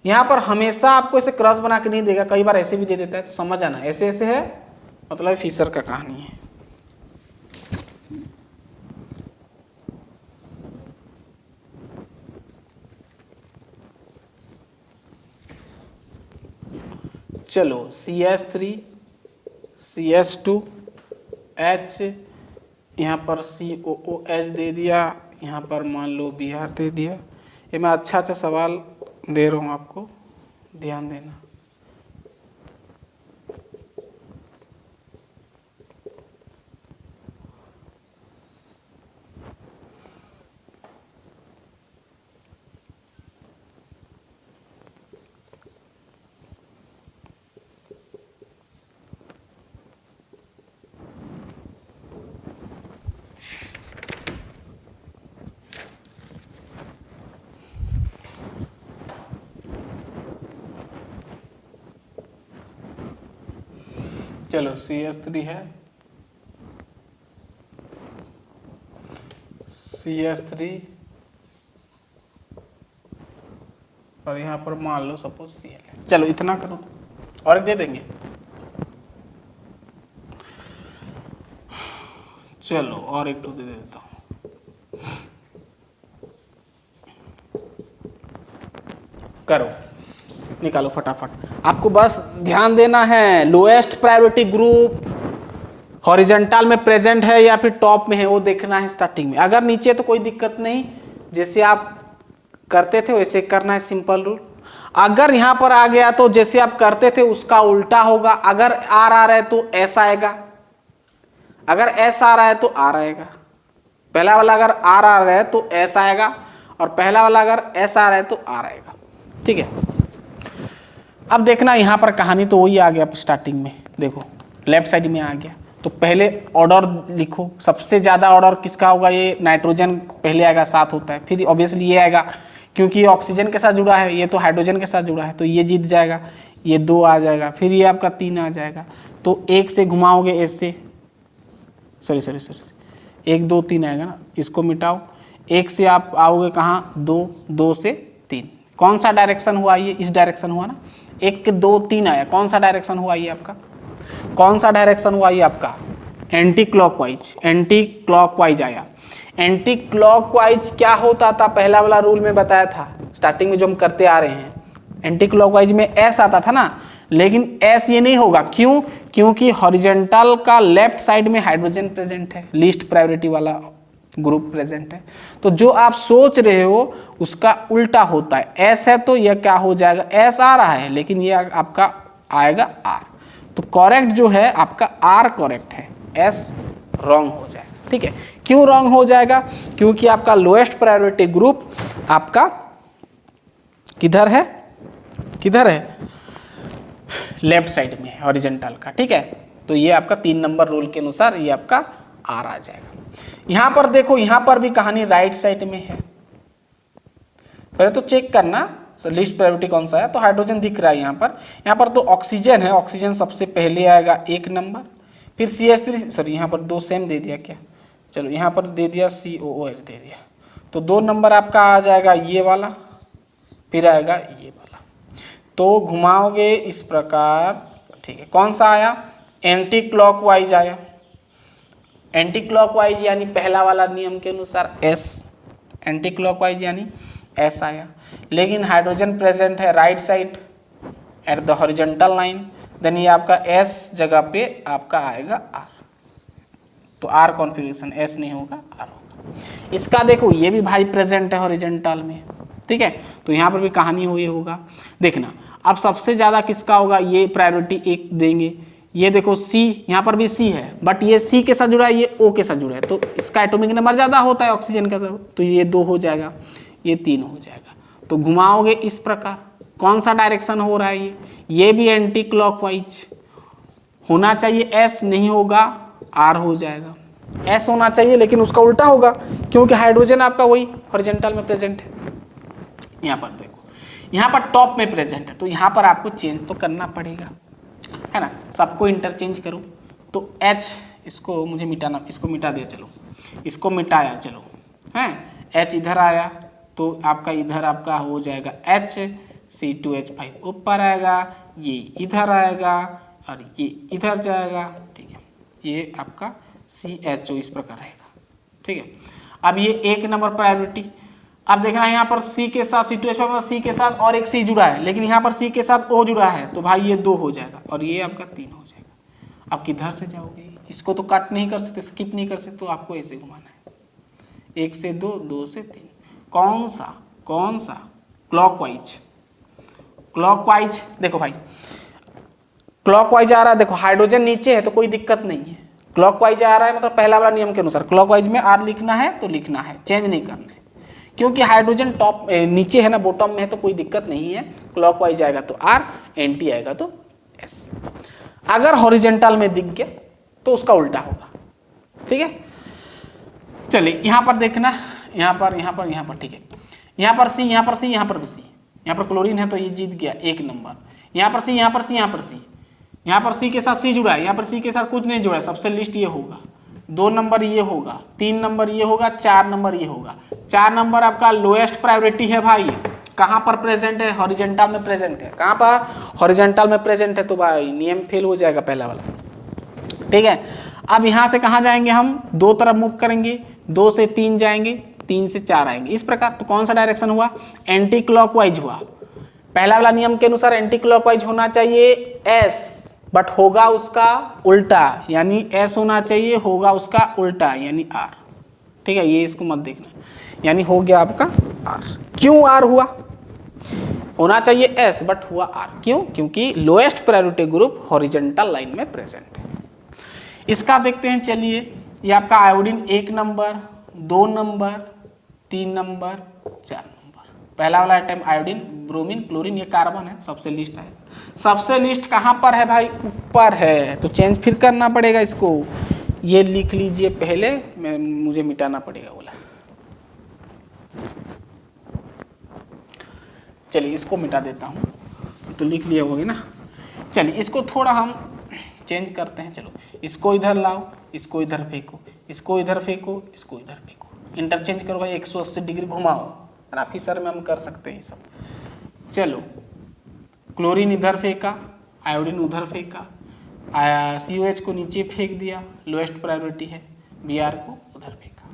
यहाँ पर हमेशा आपको ऐसे क्रॉस बना के नहीं देगा, कई बार ऐसे भी दे देता है, तो समझ आना ऐसे ऐसे है मतलब फिशर का कहानी है। चलो CH3 CH2 H, यहाँ पर COOH दे दिया, यहाँ पर मान लो Br दे दिया। ये मैं अच्छा सवाल दे रहा हूँ आपको, ध्यान देना। चलो CH3 है, CH3 और यहाँ पर मान लो सपोज Cl है। चलो इतना करो, और एक दे देंगे। चलो और एक दे देता हूँ। करो, निकालो फटाफट। आपको बस ध्यान देना है लोएस्ट प्रायोरिटी ग्रुप हॉरिजॉन्टल में प्रेजेंट है या फिर टॉप में है वो देखना है स्टार्टिंग में। अगर नीचे तो कोई दिक्कत नहीं, जैसे आप करते थे वैसे करना है, सिंपल रूल। अगर यहां पर आ गया तो जैसे आप करते थे उसका उल्टा होगा। अगर आर आ रहा है तो एस आएगा, अगर एस आ रहा है तो आर आएगा। पहला वाला अगर आर आ रहा है तो एस आएगा, और पहला वाला अगर एस आ रहा है तो आर आएगा। ठीक है, अब देखना यहां पर कहानी तो वही आ गया स्टार्टिंग में, देखो लेफ्ट साइड में आ गया। तो पहले ऑर्डर लिखो, सबसे ज्यादा ऑर्डर किसका होगा, ये नाइट्रोजन पहले आएगा, 7 होता है, फिर ऑब्वियसली ये आएगा क्योंकि ये ऑक्सीजन के साथ जुड़ा है, ये तो हाइड्रोजन के साथ जुड़ा है, तो ये जीत जाएगा, ये 2 आ जाएगा, फिर ये आपका 3 आ जाएगा। तो 1 से घुमाओगे ऐसे, सॉरी 1 2 3 आएगा ना, इसको मिटाओ। 1 से आप आओगे कहाँ, 2, 2 से 3, कौन सा डायरेक्शन हुआ, ये इस डायरेक्शन हुआ ना। 1 2 3 आया, कौन सा डायरेक्शन हुआ ये आपका, कौन सा डायरेक्शन हुआ ये आपका, एंटी क्लॉकवाइज, एंटी क्लॉकवाइज आया। एंटी क्लॉकवाइज क्या होता था, पहला वाला रूल में बताया था स्टार्टिंग में जो हम करते आ रहे हैं। एंटी क्लॉकवाइज में एस आता था ना, लेकिन एस ये नहीं होगा, क्यों, क्योंकि हॉरिजॉन्टल का लेफ्ट साइड में हाइड्रोजन प्रेजेंट है, लीस्ट प्रायोरिटी वाला ग्रुप प्रेजेंट है। तो जो आप सोच रहे हो उसका उल्टा होता है। एस है तो यह क्या हो जाएगा, एस आ रहा है लेकिन ये आपका आएगा आर। तो करेक्ट जो है आपका आर करेक्ट है, एस रॉन्ग हो जाएगा। ठीक है, क्यों रॉन्ग हो जाएगा, क्योंकि आपका लोएस्ट प्रायोरिटी ग्रुप आपका किधर है, किधर है, लेफ्ट साइड में हॉरिजॉन्टल का। ठीक है, तो ये आपका 3 नंबर रूल के अनुसार ये आपका आर आ जाएगा। यहां पर देखो, यहां पर भी कहानी राइट साइड में है। पहले तो चेक करना लिस्ट प्रायोरिटी कौन सा है, तो हाइड्रोजन दिख रहा है यहाँ पर तो ऑक्सीजन है, ऑक्सीजन सबसे पहले आएगा 1 नंबर, फिर CH3, सॉरी यहाँ पर 2 सेम दे दिया क्या, चलो यहाँ पर दे दिया COOH दे दिया, तो 2 नंबर आपका आ जाएगा ये वाला, फिर आएगा ये वाला। तो घुमाओगे इस प्रकार। ठीक है, कौन सा आया, एंटी क्लॉकवाइज आया। एंटी क्लॉकवाइज यानी पहला वाला नियम के अनुसार एस, एंटी क्लॉकवाइज यानी एस आया। लेकिन हाइड्रोजन प्रेजेंट है right side at the horizontal line, then ये आपका एस जगह पे आपका आएगा आर। तो आर कॉन्फ़िगरेशन एस नहीं होगा, आर होगा। इसका देखो ये भी भाई प्रेजेंट है हॉरिजॉन्टल में। ठीक है, तो यहाँ पर भी कहानी हुई होगा, देखना। अब सबसे ज़्यादा किसका होगा, ये प्रायोरिटी 1 देंगे। ये देखो C, यहाँ पर भी C है, बट ये C के साथ जुड़ा है, ये O के साथ जुड़ा है, तो इसका एटॉमिक नंबर ज़्यादा होता है ऑक्सीजन का, तो ये 2 हो जाएगा, ये 3 हो जाएगा। तो घुमाओगे इस प्रकार, कौन सा डायरेक्शन हो रहा है, ये भी एंटी क्लॉकवाइज होना चाहिए, S नहीं होगा, R हो जाएगा। S होना चाहिए लेकिन उसका उल्टा होगा, क्योंकि हाइड्रोजन आपका वही हॉरिजॉन्टल में प्रेजेंट है। यहाँ पर देखो, यहाँ पर टॉप में प्रेजेंट है, तो यहाँ पर आपको चेंज तो करना पड़ेगा, है ना। सबको इंटरचेंज करो, तो H, इसको मुझे मिटाना, इसको मिटा दिया, चलो इसको मिटाया, चलो हैं, H इधर आया तो आपका इधर आपका हो जाएगा HC2H5 ऊपर आएगा, ये इधर आएगा और ये इधर जाएगा। ठीक है, ये आपका CHO इस प्रकार रहेगा। ठीक है, अब ये 1 नंबर प्रायोरिटी। अब देखना यहाँ पर C के साथ C2H5 मतलब C के साथ और एक C जुड़ा है, लेकिन यहाँ पर C के साथ O जुड़ा है, तो भाई ये 2 हो जाएगा और ये आपका 3 हो जाएगा। अब किधर से जाओगे, इसको तो कट नहीं कर सकते, स्किप नहीं कर सकते, तो आपको ऐसे घुमाना है, 1 से 2, 2 से 3। कौन सा, क्लॉकवाइज। क्लॉकवाइज देखो भाई, क्लॉकवाइज आ रहा है, देखो हाइड्रोजन नीचे है तो कोई दिक्कत नहीं है, क्लॉकवाइज आ रहा है मतलब पहला वाला नियम के अनुसार क्लॉकवाइज में R लिखना है तो लिखना है, चेंज नहीं करना है, क्योंकि हाइड्रोजन टॉप नीचे है ना, बॉटम में है, तो कोई दिक्कत नहीं है। क्लॉकवाइज आएगा तो R, एंटी आएगा तो S। अगर हॉरिजॉन्टल में दिख गया तो उसका उल्टा होगा। ठीक है, चलिए यहाँ पर देखना, यहाँ पर ठीक है, यहाँ पर C, यहाँ पर C, यहाँ पर भी C, यहाँ पर क्लोरीन है तो ये जीत गया 1 नंबर। यहाँ पर C, यहाँ पर C, यहाँ पर C, यहाँ पर C के साथ C जुड़ा है, यहाँ पर C के साथ कुछ नहीं जुड़ा है, सबसे लिस्ट ये होगा, 2 नंबर ये होगा, 3 नंबर ये होगा, 4 नंबर ये होगा। 4 नंबर आपका लोएस्ट प्रायोरिटी है भाई, कहाँ पर प्रेजेंट है, हॉरिजॉन्टल में प्रेजेंट है। कहाँ पर, हॉरिजॉन्टल में प्रेजेंट है, तो भाई नियम फेल हो जाएगा पहला वाला। ठीक है, अब यहाँ से कहाँ जाएंगे हम, 2 तरफ मूव करेंगे, 2 से 3 जाएंगे, 3 से 4 आएंगे, इस प्रकार। तो कौन सा डायरेक्शन हुआ, एंटी क्लॉकवाइज हुआ। पहला वाला नियम के अनुसार एंटी क्लॉकवाइज होना चाहिए एस, बट होगा उसका उल्टा, यानी एस होना चाहिए, होगा उसका उल्टा यानी आर। ठीक है, ये इसको मत देखना, यानी हो गया आपका आर। क्यों आर हुआ? होना चाहिए एस बट हुआ आर, क्यों? क्योंकि lowest priority group horizontal line में प्रेजेंट है। इसका देखते हैं, चलिए। ये आपका iodine 1 number, 2 number, 3 number, 4 number. पहला वाला आइटम आयोडीन, ब्रोमीन, क्लोरीन, ये कार्बन है, सबसे लिस्ट है। सबसे लिस्ट कहाँ पर है भाई? ऊपर है, तो चेंज फिर करना पड़ेगा इसको। ये लिख लीजिए पहले, मुझे मिटाना पड़ेगा बोला। चलिए इसको मिटा देता हूँ, तो लिख लिए होगे ना। चलिए इसको थोड़ा हम चेंज करते हैं। चलो इसको इधर लाओ, इसको इधर फेंको, इसको इधर फेंको, इसको इधर फेंको, इंटरचेंज करो भाई, 180 डिग्री घुमाओ। ऑफिसर में हम कर सकते हैं ये सब। चलो क्लोरीन इधर फेंका, आयोडीन उधर फेंका, COH को नीचे फेंक दिया, लोएस्ट प्रायोरिटी है, Br को उधर फेंका।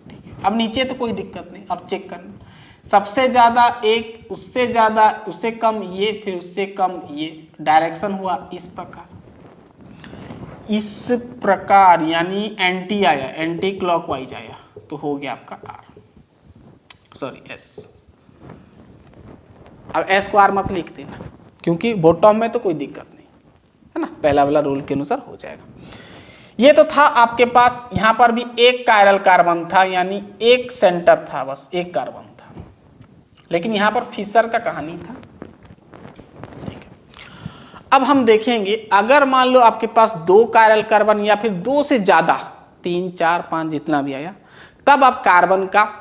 ठीक है, अब नीचे तो कोई दिक्कत नहीं। अब चेक करना, सबसे ज़्यादा एक, उससे ज़्यादा, उससे कम ये, फिर उससे कम ये, डायरेक्शन हुआ इस प्रकार, यानी एंटी आया, एंटी क्लॉकवाइज आया, तो हो गया आपका एस। अब एस को आर मत लिख देना, क्योंकि बॉटम में तो कोई दिक्कत नहीं है ना, पहला वाला रूल के अनुसार हो जाएगा। ये तो था आपके पास। यहां पर भी एक कायरल कार्बन था, यानी एक सेंटर था, बस एक कार्बन था, लेकिन यहां पर फिशर का कहानी था। ठीक है, अब हम देखेंगे, अगर मान लो आपके पास 2 कायरल कार्बन या फिर 2 से ज्यादा, 3, 4, 5 जितना भी आया, तब आप कार्बन का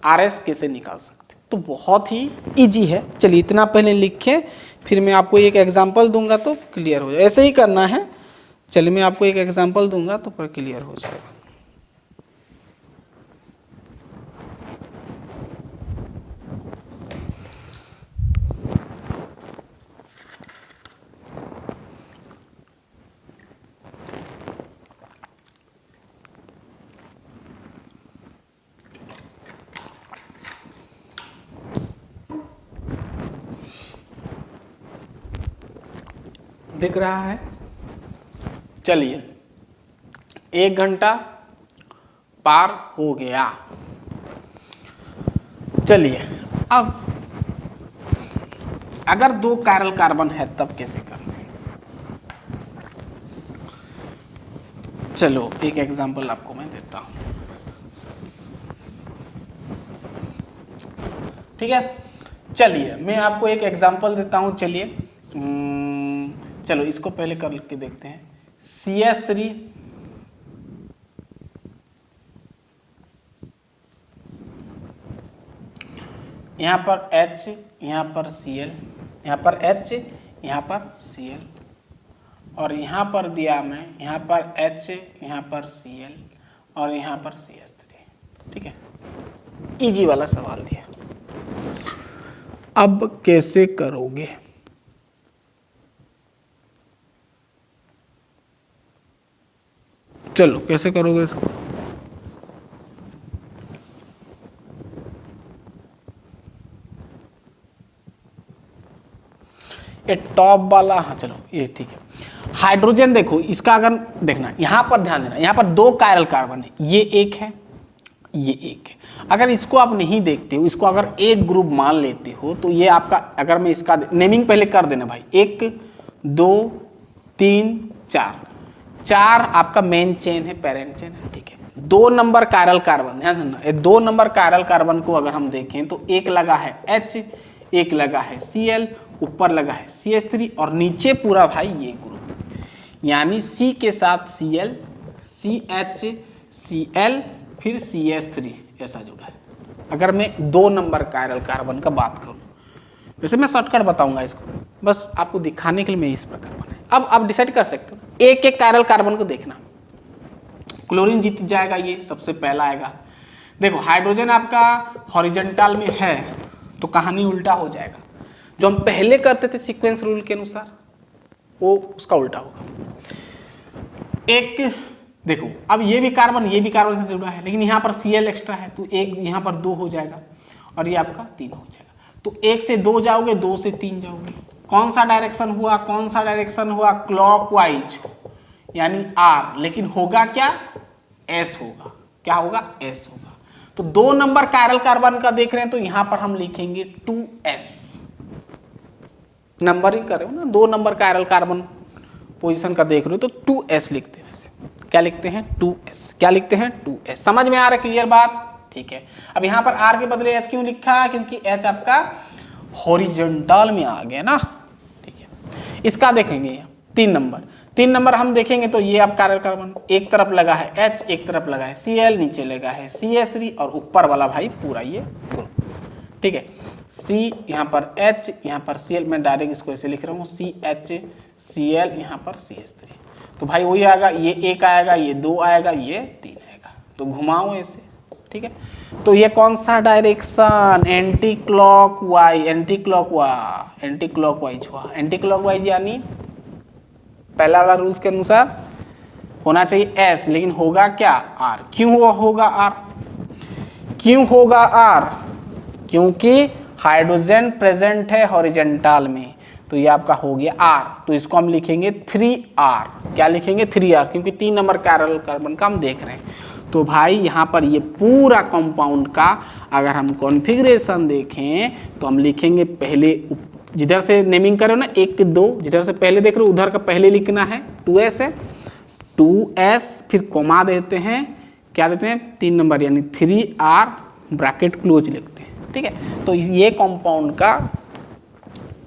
RS कैसे निकाल सकते? तो बहुत ही इजी है। चलिए इतना पहले लिखें, फिर मैं आपको एक एग्जांपल दूंगा तो क्लियर हो जाए। ऐसे ही करना है। चलिए मैं आपको एक एग्जांपल दूंगा तो पूरा क्लियर हो जाएगा। दिख रहा है? चलिए 1 घंटा पार हो गया। चलिए अब अगर 2 कायरल कार्बन है तब कैसे करना है? चलो एक एग्जांपल आपको मैं देता हूं। ठीक है, चलिए मैं आपको एक एग्जांपल देता हूं। चलिए चलो इसको पहले करके देखते हैं। CS3 यहाँ पर H, यहाँ पर Cl, यहाँ पर H, यहाँ पर Cl, और यहाँ पर दिया मैं, यहाँ पर H, यहाँ पर Cl, और यहाँ पर CS3। ठीक है, इजी वाला सवाल दिया। अब कैसे करोगे? चलो कैसे करोगे इसको? ये टॉप वाला, हाँ चलो ये ठीक है। हाइड्रोजन देखो, इसका अगर देखना, यहां पर ध्यान देना, यहां पर 2 कायरल कार्बन है, ये एक है, ये एक है। अगर इसको आप नहीं देखते हो, इसको अगर एक ग्रुप मान लेते हो, तो ये आपका, अगर मैं इसका नेमिंग पहले कर देना भाई, 1, 2, 3, 4 आपका मेन चेन है, पेरेंट चेन है। ठीक है, 2 नंबर कायरल कार्बन, ध्यान देना, 2 नंबर कायरल कार्बन को अगर हम देखें तो एक लगा है H, एक लगा है Cl, ऊपर लगा है CH3, और नीचे पूरा भाई ये ग्रुप, यानी C के साथ Cl, CH, Cl, फिर CH3 ऐसा जुड़ा है। अगर मैं 2 नंबर कायरल कार्बन का बात करूं, वैसे मैं शॉर्टकट बताऊंगा इसको, बस आपको दिखाने के लिए मैं इस प्रकार बनाया। अब आप डिसाइड कर सकते हो, एक एक कायरल कार्बन को देखना। क्लोरीन जीत जाएगा, ये सबसे पहला आएगा। देखो हाइड्रोजन आपका हॉरिजॉन्टल में है, तो कहानी उल्टा हो जाएगा। जो हम पहले करते थे सीक्वेंस रूल के अनुसार, वो उसका उल्टा होगा। एक देखो, अब ये भी कार्बन से जुड़ा है, लेकिन यहाँ पर Cl एक्स्ट्रा है, तो एक यहाँ पर 2 हो जाएगा, और ये आपका 3 हो जाएगा। तो 1 से 2 जाओगे, 2 से 3 जाओगे। कौन सा डायरेक्शन हुआ, कौन सा डायरेक्शन हुआ, क्लॉकवाइज यानी आर, लेकिन होगा क्या, एस होगा। क्या होगा, एस होगा। तो 2 नंबर कायरल कार्बन का देख रहे हैं तो यहां पर हम लिखेंगे 2s, नंबरिंग कर रहे हो ना, 2 नंबर कायरल कार्बन पोजीशन का देख रहे हो तो 2s लिखते हैं। वैसे क्या लिखते हैं, 2s। क्या लिखते हैं, 2s। समझ में आ रहा है, क्लियर बात, ठीक है। अब यहां पर r के बदले s क्यों लिखा, क्योंकि h आपका हॉरिजॉन्टल में आ गया ना, ठीक है। इसका देखेंगे 3 नंबर हम देखेंगे तो ये आप कायरल कार्बन, एक तरफ लगा है H, एक तरफ लगा है Cl, नीचे लगा है CH3 और ऊपर वाला भाई पूरा ये ग्रुप, ठीक है। C यहाँ पर H, यहाँ पर Cl, मैं डायरेक्ट इसको ऐसे लिख रहा हूँ CHCl, यहाँ पर CH3। तो भाई वही आएगा, ये 1 आएगा, ये 2 आएगा, ये 3 आएगा। तो घुमाओ ऐसे, ठीक है। तो ये कौन सा डायरेक्शन, एंटी क्लॉकवाइज हुआ। एंटी क्लॉकवाइज यानी पहला वाला रूल्स के अनुसार होना चाहिए S, लेकिन होगा क्या, R। क्यों होगा R, क्यों होगा R, क्योंकि हाइड्रोजन प्रेजेंट है हॉरिजॉन्टल में, तो ये आपका हो गया R। तो इसको हम लिखेंगे 3R। क्या लिखेंगे, 3R, क्योंकि 3 नंबर कायरल कार्बन का हम देख रहे हैं। तो भाई यहाँ पर ये पूरा कंपाउंड का अगर हम कॉन्फ़िगरेशन देखें तो हम लिखेंगे, पहले जिधर से नेमिंग करो ना 1 2, जिधर से पहले देख रहे हो उधर का पहले लिखना है 2s है, 2s, फिर कोमा देते हैं, क्या देते हैं, 3 नंबर यानी 3R ब्रैकेट क्लोज लिखते हैं, ठीक है। तो ये कंपाउंड का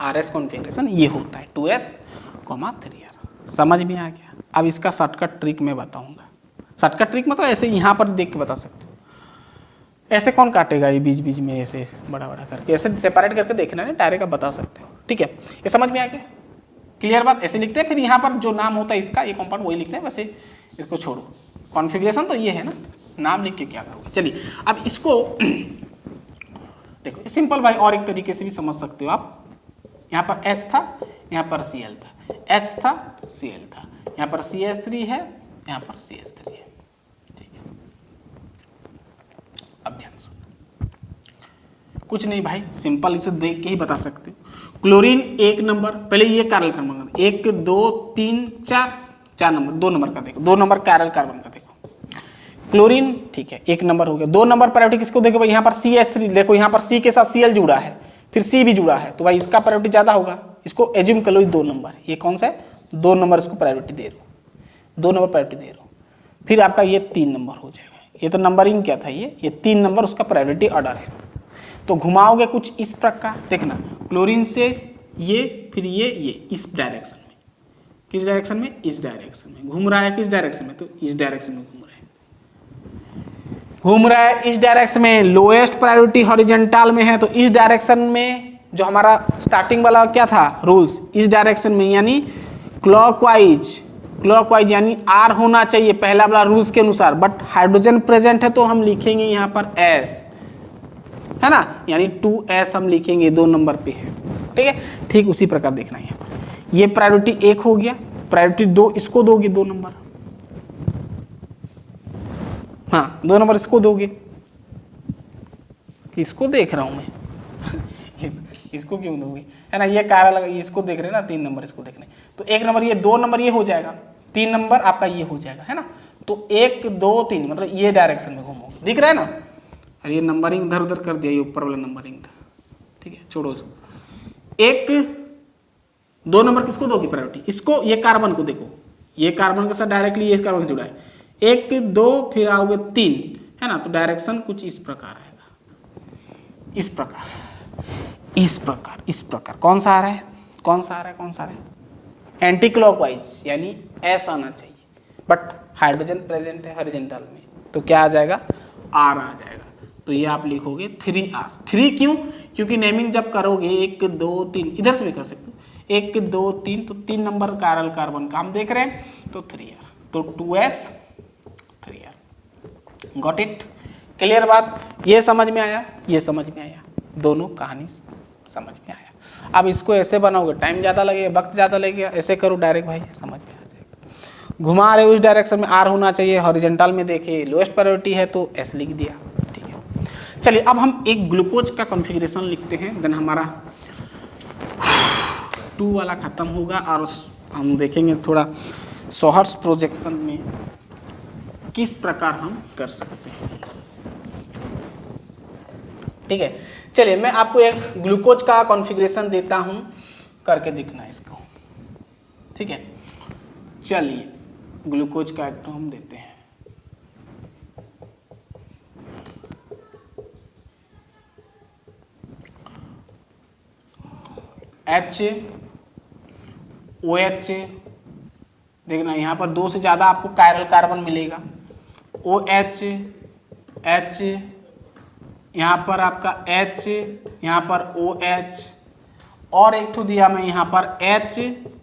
RS कॉन्फ़िगरेशन ये होता है 2s, 3R। समझ में आ गया। अब इसका शॉर्टकट ट्रिक मैं बताऊंगा। शॉर्टकट ट्रिक मतलब ऐसे यहाँ पर देख के बता सकते हो, ऐसे कौन काटेगा ये बीच बीच में, ऐसे बड़ा बड़ा करके ऐसे सेपरेट करके देखना है, डायरेक्ट आप बता सकते हो, ठीक है। ये समझ में आ गया, क्लियर बात। ऐसे लिखते हैं, फिर यहाँ पर जो नाम होता है इसका, ये कंपाउंड वही लिखते हैं, वैसे इसको छोड़ो। कॉन्फ़िगरेशन तो ये है ना, नाम लिख के क्या करोगे। चलिए अब इसको देखो, सिंपल भाई, और एक तरीके से भी समझ सकते हो आप। यहाँ पर H था, यहाँ पर Cl था, H था, Cl था, यहाँ पर CH3 है, यहाँ पर CH3 है, ठीक है। अब ध्यान सुनो, कुछ नहीं भाई, सिंपल इसे देख के ही बता सकते हो। क्लोरीन 1 नंबर, पहले ये कायरल कार्बन, 1 2 3 4 नंबर, 2 नंबर का देखो, 2 नंबर कायरल कार्बन का देखो। क्लोरीन ठीक है, 1 नंबर हो गया। 2 नंबर प्रायोरिटी किसको देखो भाई, यहाँ पर CH3 देखो, यहाँ पर C के साथ Cl जुड़ा है, फिर C भी जुड़ा है, तो भाई इसका प्रायोरिटी ज्यादा होगा। इसको एज्यूम कर लो 2 नंबर, ये कौन सा है, 2 नंबर, इसको प्रायोरिटी दे रहे हो, 2 नंबर प्रायोरिटी दे रहे हो। फिर आपका ये 3 नंबर हो जाएगा। ये तो नंबरिंग क्या था, ये 3 नंबर उसका प्रायोरिटी ऑर्डर है। तो घुमाओगे कुछ इस प्रकार, देखना क्लोरीन से ये, फिर ये इस डायरेक्शन में, किस डायरेक्शन में, इस डायरेक्शन में घूम रहा है, किस डायरेक्शन में, तो इस डायरेक्शन में घूम रहा है, इस डायरेक्शन में लोएस्ट प्रायोरिटी हॉरिजॉन्टल में है, तो इस डायरेक्शन में जो हमारा स्टार्टिंग वाला क्या था रूल्स, इस डायरेक्शन में यानी क्लॉकवाइज यानी R होना चाहिए पहला वाला रूल्स के अनुसार, बट हाइड्रोजन प्रेजेंट है तो हम लिखेंगे यहाँ पर S, है ना, यानी 2s हम लिखेंगे, 2 नंबर पे है, ठीक है। ठीक उसी प्रकार देखना है, यहाँ पर ये प्रायोरिटी 1 हो गया, प्रायोरिटी 2 इसको दोगे, 2 नंबर, हाँ 2 नंबर इसको दोगे, किसको देख रहा हूं मैं इसको क्यों दोगे, है ना, ये कायरल लगा, इसको देख रहे हैं ना, 3 नंबर इसको देख रहे हैं, तो 1 नंबर ये, 2 नंबर ये हो जाएगा, 3 नंबर आपका ये हो जाएगा, है ना। तो 1 2 3 मतलब ये डायरेक्शन में घूमोगे, दिख रहा है ना। अरे ये नंबरिंग इधर उधर कर दिया, ये ऊपर वाला नंबरिंग था, ठीक है, छोड़ो इसको। 1 2 नंबर किसको दोगे प्रायोरिटी, इसको, ये कार्बन को देखो, ये कार्बन के साथ डायरेक्टली ये कार्बन जुड़ा है, 1 2 फिर आओगे 3, है ना, तो डायरेक्शन कुछ इस प्रकार आएगा, इस प्रकार, इस प्रकार, इस प्रकार। कौन सा आ रहा है, कौन सा आ रहा है, कौन सा आ रहा है, एंटी क्लॉकवाइज यानी S आना चाहिए, बट हाइड्रोजन प्रेजेंट है हॉरिजॉन्टल में, तो क्या आ जाएगा, R आ जाएगा। तो ये आप लिखोगे 3R। 3 क्यों, क्योंकि नेमिंग जब करोगे 1 2 3, इधर से भी कर सकते हो, 1 2 3, तो 3 नंबर कायरल कार्बन का हम देख रहे हैं, तो 3R, तो 2s 3R। Got it, clear बात, ये समझ में आया, ये समझ में आया, दोनों कहानी समझ में आया। अब इसको ऐसे बनाओगे टाइम ज़्यादा लगेगा, वक्त ज़्यादा लगेगा, ऐसे करो डायरेक्ट भाई समझ में आ जाएगा। घुमा रहे हो उस डायरेक्शन में R होना चाहिए, हॉरिजॉन्टल में देखिए लोएस्ट प्रायोरिटी है तो S लिख दिया, ठीक है। चलिए अब हम एक ग्लूकोज का कॉन्फ़िगरेशन लिखते हैं, देन हमारा 2 वाला ख़त्म होगा और हम देखेंगे थोड़ा सोहर्स प्रोजेक्शन में किस प्रकार हम कर सकते हैं। ठीक है, चलिए मैं आपको एक ग्लूकोज का कॉन्फ़िगरेशन देता हूं, करके दिखना इसको। ठीक है, चलिए ग्लूकोज का एक हम देते हैं। OH, देखना यहाँ पर 2 से ज़्यादा आपको कायरल कार्बन मिलेगा। OH, H, यहाँ पर आपका H, यहाँ पर OH, और एक ठो दिया मैं यहाँ पर H,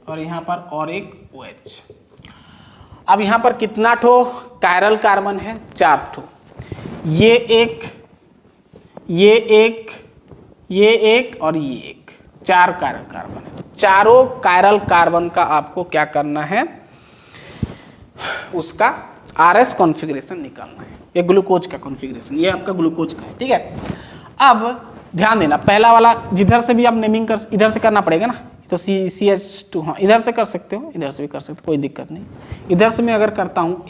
और यहाँ पर और एक OH। अब यहाँ पर कितना ठो कायरल कार्बन है? 4 ठो। ये एक, ये एक, ये एक और ये एक, 4 कायरल कार्बन है। चारों कायरल कार्बन का आपको क्या करना है? उसका RS कॉन्फ़िगरेशन निकालना है। ये ग्लूकोज का कॉन्फ़िगरेशन, ये आपका ग्लूकोज का है। ठीक है, अब ध्यान देना, पहला वाला जिधर से भी आप नेमिंग कर, इधर से करना पड़ेगा ना, तो CH2, हाँ इधर से कर सकते हो, इधर से भी कर सकते हो, कोई दिक्कत नहीं। इधर से मैं अगर करता हूँ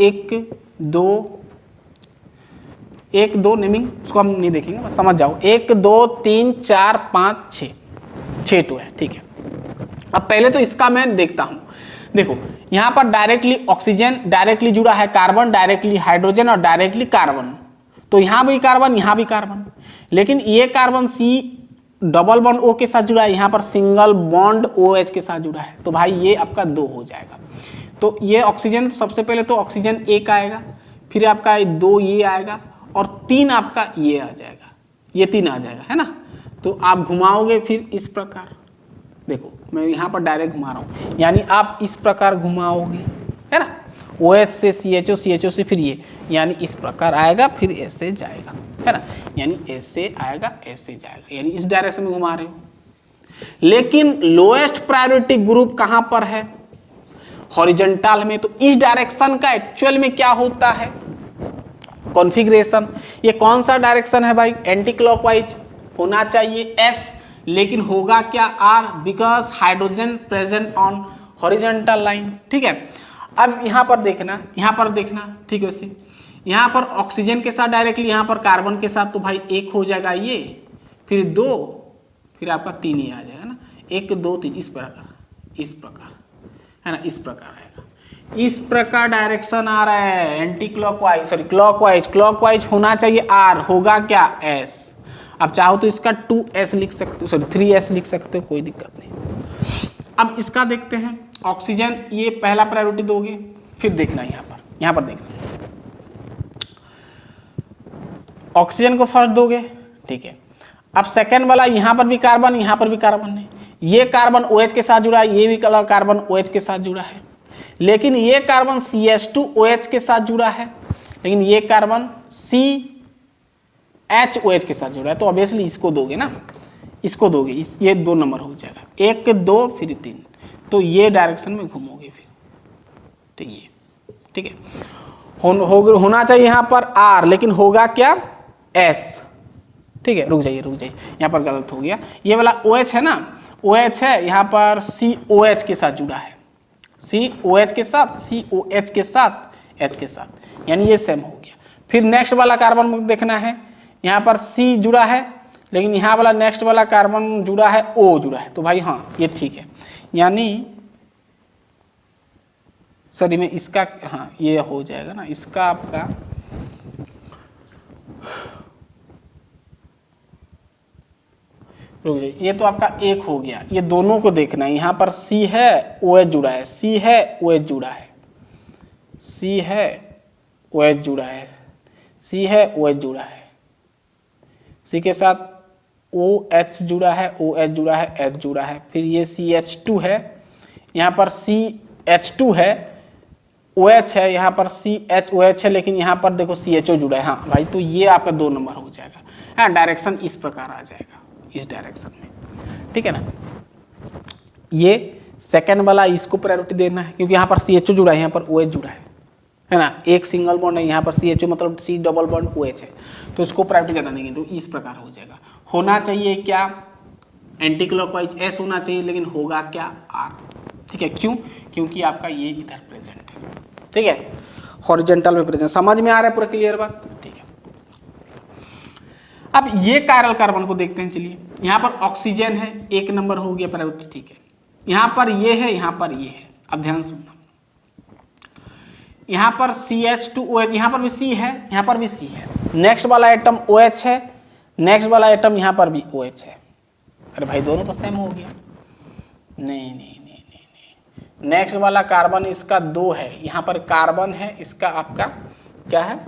1 2 नेमिंग, उसको हम नहीं देखेंगे, बस समझ जाओ। 1 2 3 4 5 6 टू है। ठीक है, अब पहले तो इसका मैं देखता हूँ। देखो यहाँ पर डायरेक्टली ऑक्सीजन डायरेक्टली जुड़ा है, कार्बन डायरेक्टली हाइड्रोजन और डायरेक्टली कार्बन, तो यहाँ भी कार्बन यहाँ भी कार्बन। लेकिन ये carbon C double bond O के साथ जुड़ा है, यहाँ पर सिंगल बॉन्ड OH के साथ जुड़ा है, तो भाई ये आपका 2 हो जाएगा। तो ये ऑक्सीजन, सबसे पहले तो ऑक्सीजन 1 आएगा, फिर आपका 2 ये आएगा, और 3 आपका ये आ जाएगा, ये 3 आ जाएगा, है ना। तो आप घुमाओगे फिर इस प्रकार, देखो मैं यहाँ पर डायरेक्ट घुमा रहा हूँ, यानी आप इस प्रकार घुमाओगे, है ना। OH से CHO, CHO से फिर ये, यानी इस प्रकार आएगा, फिर ऐसे जाएगा, है ना, यानी ऐसे आएगा ऐसे जाएगा, यानी इस डायरेक्शन में घुमा रहे हो। लेकिन लोएस्ट प्रायोरिटी ग्रुप कहाँ पर है? हॉरिजॉन्टल में। तो इस डायरेक्शन का एक्चुअल में क्या होता है कॉन्फ़िगरेशन? ये कौन सा डायरेक्शन है भाई? एंटी क्लॉकवाइज होना चाहिए S, लेकिन होगा क्या R, because hydrogen present on horizontal line. ठीक है, अब यहाँ पर देखना, यहाँ पर देखना, ठीक है। वैसे यहाँ पर ऑक्सीजन के साथ डायरेक्टली, यहाँ पर कार्बन के साथ, तो भाई 1 हो जाएगा ये, फिर 2, फिर आपका 3 ही आ जाएगा ना, 1 2 3, इस प्रकार, इस प्रकार, है ना, इस प्रकार आएगा। इस प्रकार डायरेक्शन आ रहा है anti clockwise, sorry clockwise, clockwise होना चाहिए R, होगा क्या S। अब चाहो तो इसका 2S लिख सकते हो, सॉरी 3S लिख सकते हो, कोई दिक्कत नहीं। अब इसका देखते हैं, ऑक्सीजन ये पहला प्रायोरिटी दोगे, फिर देखना यहाँ पर देखना, ऑक्सीजन को फर्स्ट दोगे, ठीक है। अब सेकंड वाला, यहाँ पर भी कार्बन, यहाँ पर भी कार्बन है, ये कार्बन OH के साथ जुड़ा है, ये भी कलर कार्बन OH के साथ जुड़ा है, लेकिन ये कार्बन CH2OH के साथ जुड़ा है, लेकिन ये कार्बन CHOH के साथ जुड़ा है, तो ऑब्वियसली इसको दोगे ना, इसको दोगे, ये 2 नंबर हो जाएगा, 1 2 फिर 3, तो ये डायरेक्शन में घूमोगे फिर, ठीक है, ठीक है। होना चाहिए यहाँ पर R, लेकिन होगा क्या S, ठीक है। रुक जाइए, यहाँ पर गलत हो गया, ये वाला OH है ना, OH है, यहाँ पर COH के साथ जुड़ा है, COH के साथ, COH के साथ, H के साथ, यानी ये सेम हो गया। फिर नेक्स्ट वाला कार्बन देखना है, यहाँ पर C जुड़ा है, लेकिन यहाँ वाला नेक्स्ट वाला कार्बन जुड़ा है, O जुड़ा है, तो भाई हाँ ये ठीक है, यानी सॉरी में इसका, हाँ ये हो जाएगा ना, इसका आपका रुक जाइए, ये तो आपका 1 हो गया, ये दोनों को देखना है। यहाँ पर C है, OH जुड़ा है, C है, OH जुड़ा है, C है, OH जुड़ा है, C है, OH जुड़ा है, C के साथ OH जुड़ा है, OH जुड़ा है, H जुड़ा है, फिर ये CH2 है, यहाँ पर CH2 है, OH है, यहाँ पर CHOH है, लेकिन यहाँ पर देखो CHO जुड़ा है, हाँ भाई, तो ये आपका 2 नंबर हो जाएगा, हाँ डायरेक्शन इस प्रकार आ जाएगा, इस डायरेक्शन में, ठीक है ना। ये सेकंड वाला, इसको प्रायोरिटी देना है, क्योंकि यहाँ पर CHO जुड़ा है, यहाँ पर OH जुड़ा है, है ना, एक सिंगल बॉन्ड है, यहाँ पर CHO मतलब C डबल बॉन्ड OH है, तो इसको प्रायोरिटी ज़्यादा देंगे, तो इस प्रकार हो जाएगा। होना चाहिए क्या, एंटी क्लॉकवाइज S होना चाहिए, लेकिन होगा क्या R। ठीक है, क्यों, क्योंकि आपका ये इधर प्रेजेंट है। ठीक है, हॉरिजॉन्टल में प्रेजेंट। समझ में आ रहा है पूरा क्लियर बात? ठीक है, अब ये कायरल कार्बन को देखते हैं। चलिए, यहाँ पर ऑक्सीजन है, 1 नंबर हो गया प्रायोरिटी। ठीक है, यहाँ पर ये है, यहाँ पर ये है। अब ध्यान सुनना, यहाँ पर CH2OH, यहाँ पर भी C है, यहाँ पर भी C है। नेक्स्ट वाला आइटम OH है, नेक्स्ट वाला आइटम यहाँ पर भी OH है। अरे भाई दोनों तो सेम हो गया। नहीं नहीं नहीं नहीं नहीं, नेक्स्ट वाला कार्बन इसका 2 है, यहाँ पर कार्बन है, इसका आपका क्या है,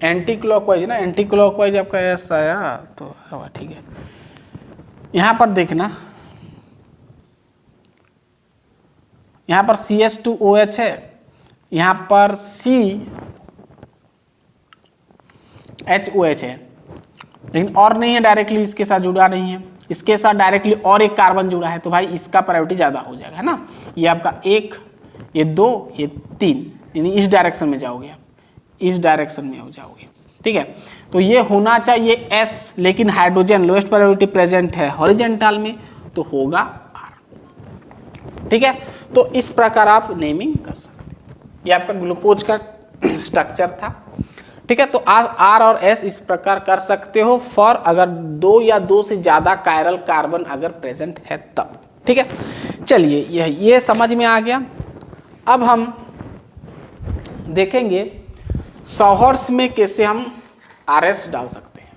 एंटी क्लॉकवाइज ना, एंटी क्लॉकवाइज आपका S आया तो ठीक है। यहाँ पर देखना, यहाँ पर CH2OH है, यहाँ पर CHOH है, लेकिन और नहीं है, डायरेक्टली इसके साथ जुड़ा नहीं है, इसके साथ डायरेक्टली और एक कार्बन जुड़ा है, तो भाई इसका प्रायोरिटी ज़्यादा हो जाएगा, है ना। ये आपका 1, ये 2, ये 3, यानी इस डायरेक्शन में जाओगे आप, इस डायरेक्शन में हो जाओगे। ठीक है, तो ये होना चाहिए S, लेकिन हाइड्रोजन लोएस्ट प्रायोरिटी प्रेजेंट है हॉरिजॉन्टल में, तो होगा R। ठीक है, तो इस प्रकार आप नेमिंग कर सकते हैं। ये आपका ग्लूकोज का स्ट्रक्चर था। ठीक है, तो आज R और S इस प्रकार कर सकते हो फॉर अगर 2 या 2 से ज्यादा कायरल कार्बन अगर प्रेजेंट है तब। ठीक है, चलिए ये समझ में आ गया। अब हम देखेंगे सॉहर्स में कैसे हम RS डाल सकते हैं।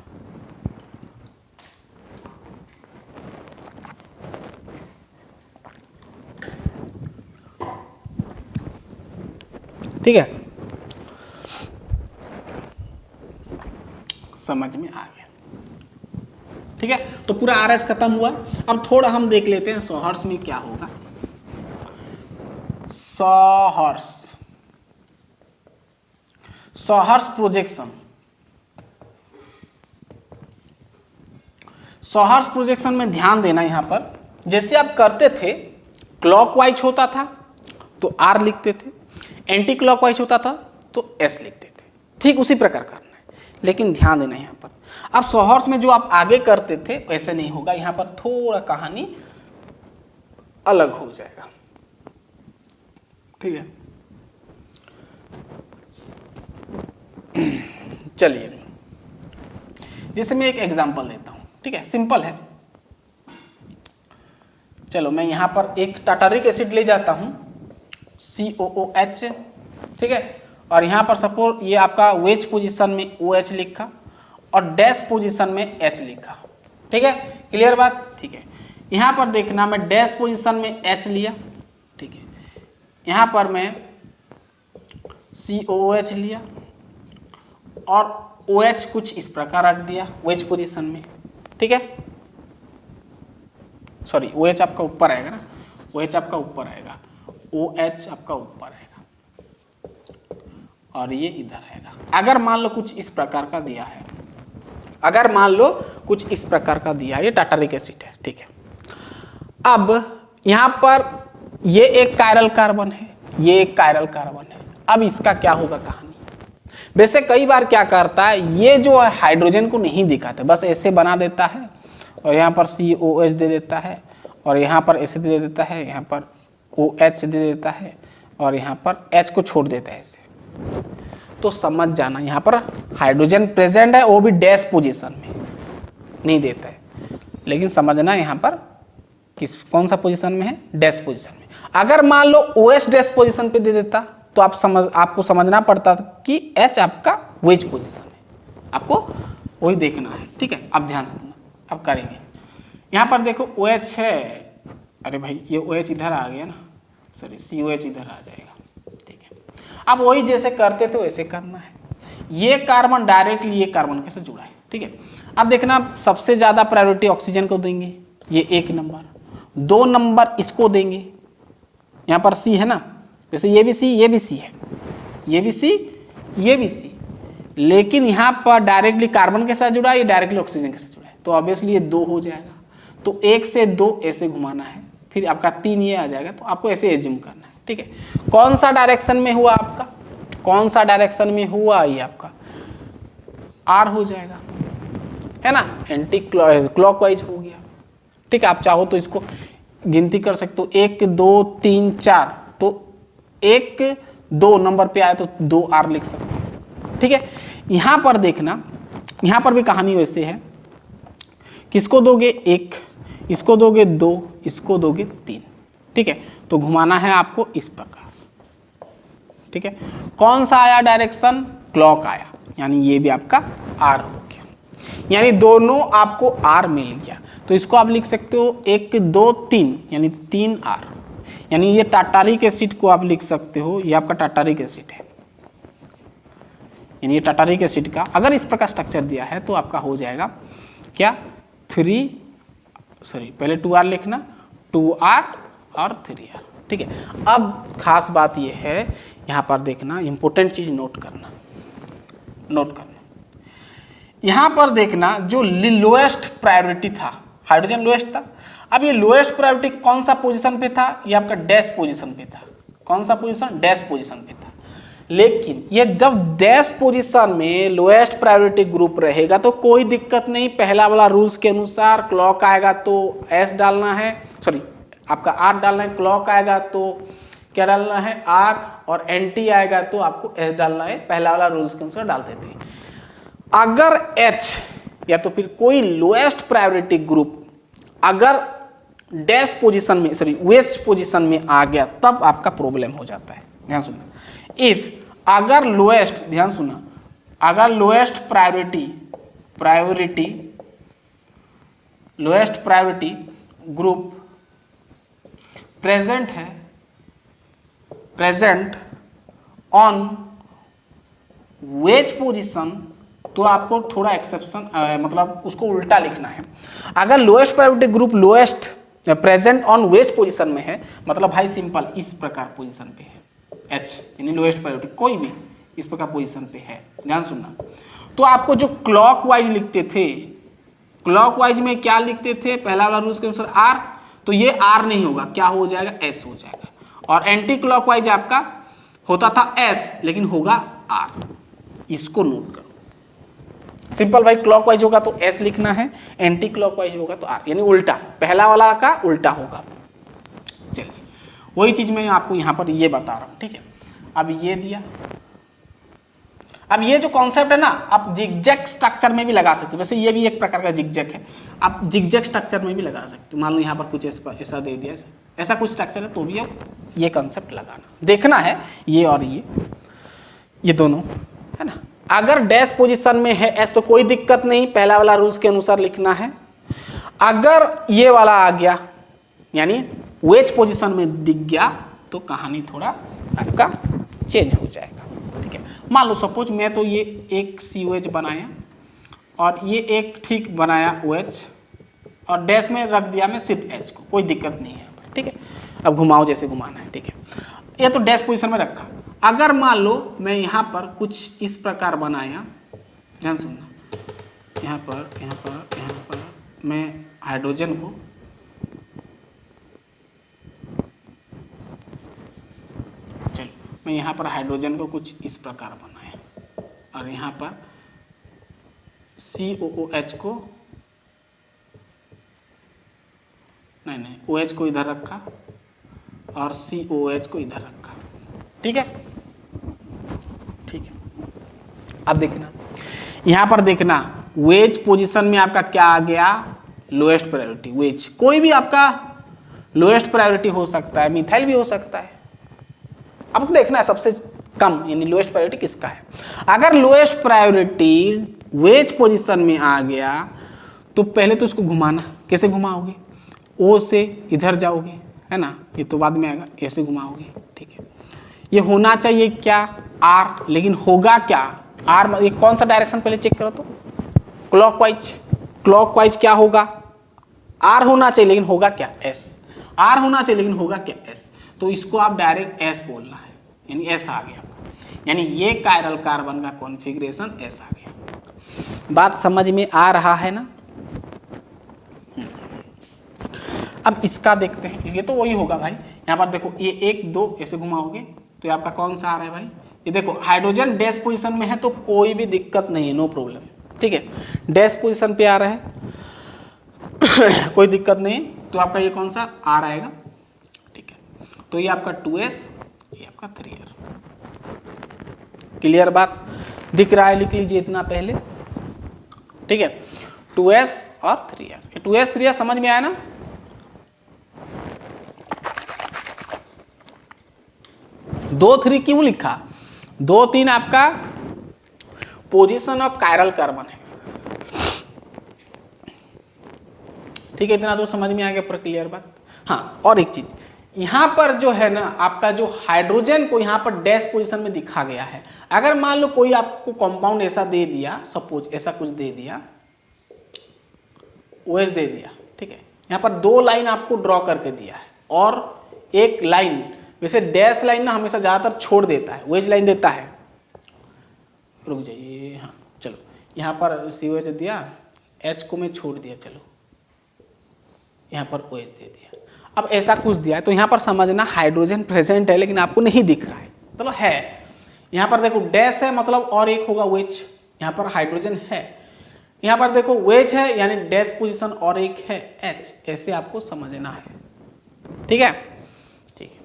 ठीक है, समझ में आ गया। ठीक है, तो पूरा RS खत्म हुआ। अब थोड़ा हम देख लेते हैं सॉहर्स में क्या होगा। सॉहर्स प्रोजेक्शन, सॉहर्स प्रोजेक्शन में ध्यान देना। यहां पर जैसे आप करते थे, क्लॉकवाइज होता था तो R लिखते थे, एंटी क्लॉकवाइज होता था तो S लिखते थे। ठीक उसी प्रकार करना है, लेकिन ध्यान देना यहां पर। अब सॉहर्स में जो आप आगे करते थे वैसे नहीं होगा, यहां पर थोड़ा कहानी अलग हो जाएगा। ठीक है, चलिए जैसे मैं एक एग्जांपल देता हूं। ठीक है, सिंपल है। चलो मैं यहां पर एक टाटारिक एसिड ले जाता हूं, COOH। ठीक है, और यहां पर सपोज ये आपका वेज पोजीशन में OH लिखा और डैश पोजीशन में H लिखा। ठीक है, क्लियर बात? ठीक है, यहां पर देखना, मैं डैश पोजीशन में H लिया। ठीक है, यहां पर मैं COOH लिया और OH कुछ इस प्रकार रख दिया वेज पोजीशन में। ठीक है, सॉरी OH आपका ऊपर आएगा ना, OH आपका ऊपर आएगा, OH आपका ऊपर आएगा और ये इधर आएगा। अगर मान लो कुछ इस प्रकार का दिया है, अगर मान लो कुछ इस प्रकार का दिया है, ये टाटारिक एसिड है। ठीक है, अब यहां पर ये एक कायरल कार्बन है, ये एक कायरल कार्बन है। अब इसका क्या होगा कहानी। वैसे कई बार क्या करता है, ये जो है हाइड्रोजन को नहीं दिखाता, बस ऐसे बना देता है और यहाँ पर COH दे देता है और यहाँ पर ऐसे दे देता है, यहाँ पर OH दे देता है और यहाँ पर H को छोड़ देता है ऐसे। तो समझ जाना यहाँ पर हाइड्रोजन प्रेजेंट है, वो भी डैश पोजीशन में, नहीं देता है, लेकिन समझना यहाँ पर कौन सा पोजीशन में है, डैश पोजीशन में। अगर मान लो OH डैश पोजीशन पे दे देता तो आपको समझना पड़ता कि H आपका वेज पोजीशन है, आपको वही देखना है। ठीक है, अब ध्यान से अब करेंगे। यहाँ पर देखो OH है, अरे भाई ये OH इधर आ गया ना, सॉरी COH इधर आ जाएगा। ठीक है, अब वही जैसे करते थे वैसे करना है। ये कार्बन डायरेक्टली ये कार्बन के साथ जुड़ा है। ठीक है, अब देखना सबसे ज़्यादा प्रायोरिटी ऑक्सीजन को देंगे, ये 1 नंबर, 2 नंबर इसको देंगे, यहाँ पर C है ना, वैसे ये भी C, ये भी C है, ये भी C, ये भी C, लेकिन यहाँ पर डायरेक्टली कार्बन के साथ जुड़ा है, ये डायरेक्टली ऑक्सीजन के साथ जुड़ा है, तो ऑब्वियसली ये 2 हो जाएगा। तो 1 से 2 ऐसे घुमाना है, फिर आपका 3 ये आ जाएगा, तो आपको ऐसे एज्यूम करना है, ठीक है। कौन सा डायरेक्शन में हुआ आपका, कौन सा डायरेक्शन में हुआ, ये आपका आर हो जाएगा, है ना, एंटी क्लॉकवाइज हो गया, ठीक है। आप चाहो तो इसको गिनती कर सकते हो, 1 2 3 4, तो 1 2 नंबर पे आए तो 2 आर लिख सकते हो, ठीक है। यहां पर देखना, यहां पर भी कहानी वैसे है, किसको दोगे 1, इसको दोगे 2, इसको दोगे 3, ठीक है। तो घुमाना है आपको इस प्रकार, ठीक है। कौन सा आया डायरेक्शन, क्लॉक आया, यानी ये भी आपका आर हो गया, यानी दोनों आपको आर मिल गया। तो इसको आप लिख सकते हो 1 2 3, यानी 3 आर, यानी ये टाटारिक एसिड को आप लिख सकते हो, ये आपका टाटारिक एसिड है, यानी ये टाटारिक एसिड का अगर इस प्रकार स्ट्रक्चर दिया है तो आपका हो जाएगा क्या, 3 पहले 2R लिखना, 2R और 3R, ठीक है। अब खास बात ये है, यहाँ पर देखना, इंपॉर्टेंट चीज नोट करना, यहाँ पर देखना, जो लोएस्ट प्रायोरिटी था, हाइड्रोजन लोएस्ट था। अब ये लोएस्ट प्रायोरिटी कौन सा पोजीशन पे था, ये आपका डैश पोजीशन पे था। कौन सा पोजीशन, डैश पोजीशन पे था। लेकिन ये जब डैश पोजीशन में लोएस्ट प्रायोरिटी ग्रुप रहेगा तो कोई दिक्कत नहीं, पहला वाला रूल्स के अनुसार क्लॉक आएगा तो एस डालना है, सॉरी आपका आर डालना है, क्लॉक आएगा तो क्या डालना है, आर, और एंटी आएगा तो आपको एस डालना है, पहला वाला रूल्स के अनुसार डालते थे। अगर एच या तो फिर कोई लोएस्ट प्रायोरिटी ग्रुप अगर डैश पोजीशन में, सॉरी वेस्ट पोजीशन में आ गया, तब आपका प्रॉब्लम हो जाता है। ध्यान सुनना, इफ अगर लोएस्ट, ध्यान सुना, अगर लोएस्ट प्रायोरिटी ग्रुप प्रेजेंट है, प्रेजेंट ऑन वेज पोजीशन, तो आपको थोड़ा एक्सेप्शन, मतलब उसको उल्टा लिखना है। अगर lowest priority group lowest present on wedge position में है, मतलब भाई सिंपल इस प्रकार पोजीशन पे है, एच यानी लोएस्ट प्रायोरिटी, कोई भी इस प्रकार पोजीशन पे है, ध्यान सुनना, तो आपको जो क्लॉकवाइज लिखते थे, क्लॉकवाइज में क्या लिखते थे, पहला वाला रूल्स के अनुसार आर, तो ये आर नहीं होगा, क्या हो जाएगा, एस हो जाएगा। और एंटी क्लॉकवाइज आपका होता था एस, लेकिन होगा आर, इसको नोट करो। सिंपल भाई, क्लॉकवाइज होगा तो एस लिखना है, एंटी क्लॉकवाइज होगा तो आर, यानी उल्टा, पहला वाला का उल्टा होगा। चलिए वही चीज मैं आपको यहाँ पर ये बता रहा हूँ, ठीक है। अब ये दिया, अब ये जो कॉन्सेप्ट है ना, आप जिगजैग स्ट्रक्चर में भी लगा सकते हो, वैसे ये भी एक प्रकार का जिगजैग है, आप जिगजैग स्ट्रक्चर में भी लगा सकते हो। मान लो यहाँ पर कुछ ऐसा दे दिया, ऐसा कुछ स्ट्रक्चर है तो भी आप ये कॉन्सेप्ट लगाना, देखना है ये और ये दोनों, है ना। अगर डैश पोजीशन में है एस तो कोई दिक्कत नहीं, पहला वाला रूल्स के अनुसार लिखना है। अगर ये वाला आ गया, यानी वेज पोजीशन में दिख गया, तो कहानी थोड़ा आपका चेंज हो जाएगा, ठीक है। मान लो सपोज मैं तो ये एक COH बनाया और ये एक ठीक बनाया OH, और डैश में रख दिया मैं सिर्फ H को, कोई दिक्कत नहीं है, ठीक है। अब घुमाओ जैसे घुमाना है, ठीक है। ये तो डैश पोजीशन में रखा। अगर मान लो मैं यहाँ पर कुछ इस प्रकार बनाया, ध्यान सुनना, यहाँ पर मैं हाइड्रोजन को मैं यहाँ पर हाइड्रोजन को कुछ इस प्रकार बनाया, और यहाँ पर COOH को नहीं OH को इधर रखा और COH को इधर रखा, ठीक है, ठीक है। अब देखना, यहाँ पर देखना, वेज पोजीशन में आपका क्या आ गया, लोएस्ट प्रायोरिटी वेज, कोई भी आपका लोएस्ट प्रायोरिटी हो सकता है, मिथाइल भी हो सकता है। अब देखना है सबसे कम यानी लोएस्ट प्रायोरिटी किसका है। अगर लोएस्ट प्रायोरिटी वेज पोजीशन में आ गया तो पहले तो उसको घुमाना, कैसे घुमाओगे, ओ से इधर जाओगे, है ना, ये तो बाद में आएगा, ऐसे घुमाओगे, ठीक है। ये होना चाहिए क्या, आर, लेकिन होगा क्या, आर, ये कौन सा डायरेक्शन पहले चेक करो तो, क्लॉकवाइज, क्लॉकवाइज क्या होगा, आर होना चाहिए लेकिन होगा क्या, एस, आर होना चाहिए लेकिन होगा क्या, एस, तो इसको आप डायरेक्ट एस बोलना है, यानी एस आ गया, यानी ये कायरल कार्बन का कॉन्फ़िगरेशन एस आ गया। बात समझ में आ रहा है ना। अब इसका देखते हैं, ये तो वही होगा भाई। यहाँ पर देखो ये 1 2 ऐसे घुमाओगे तो ये आपका कौन सा आ रहा है भाई, ये देखो हाइड्रोजन डैश पोजीशन में है तो कोई भी दिक्कत नहीं है, नो प्रॉब्लम, ठीक है। डैश पोजीशन पे आ रहा है कोई दिक्कत नहीं, तो आपका ये कौन सा R आएगा, ठीक है। तो ये आपका 2s, ये आपका 3r। क्लियर बात, दिख रहा है, लिख लीजिए इतना पहले, ठीक है। 2s और 3r, 2s 3r समझ में आया ना। 2 3 क्यों लिखा, 2 3 आपका पोजीशन ऑफ कायरल कार्बन है, ठीक है। इतना तो समझ में आ गया, पर क्लियर बात। हाँ, और एक चीज यहाँ पर जो है ना, आपका जो हाइड्रोजन को यहाँ पर डैश पोजीशन में दिखा गया है। अगर मान लो कोई आपको कंपाउंड ऐसा दे दिया, सपोज ऐसा कुछ दे दिया, OH दे दिया, ठीक है। यहाँ पर 2 लाइन आपको ड्रॉ करके दिया है और एक लाइन, वैसे डैश लाइन ना हमेशा ज्यादातर छोड़ देता है, OH लाइन देता है, रुक जाइए, हाँ चलो, यहाँ पर COH दिया, H को मैं छोड़ दिया, चलो यहाँ पर OH दे दिया। अब ऐसा कुछ दिया है तो यहाँ पर समझना हाइड्रोजन प्रेजेंट है लेकिन आपको नहीं दिख रहा है, मतलब है। यहाँ पर देखो डैश है मतलब और एक होगा OH, यहाँ पर हाइड्रोजन है, यहाँ पर देखो OH है यानी डैश पोजीशन और एक है H, ऐसे आपको समझना है, ठीक है, ठीक है।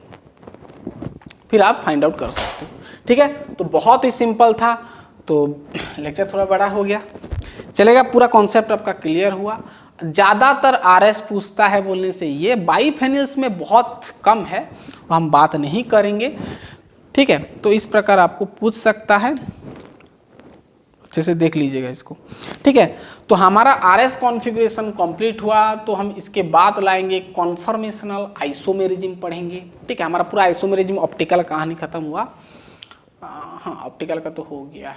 फिर आप फाइंड आउट कर सकते हो, ठीक है। तो बहुत ही सिंपल था, तो लेक्चर थोड़ा बड़ा हो गया, चलेगा, पूरा कॉन्सेप्ट आपका क्लियर हुआ। ज़्यादातर RS पूछता है बोलने से, ये बाइफेनिल्स में बहुत कम है, हम बात नहीं करेंगे, ठीक है। तो इस प्रकार आपको पूछ सकता है, जैसे देख लीजिएगा इसको, ठीक है। तो हमारा RS कॉन्फ़िगरेशन कंप्लीट हुआ, तो हम इसके बाद लाएंगे कॉन्फॉर्मेशनल आइसोमेरिज्म पढ़ेंगे, ठीक है। हमारा पूरा आइसोमेरिज्म ऑप्टिकल कहानी खत्म हुआ, हाँ ऑप्टिकल का तो हो गया,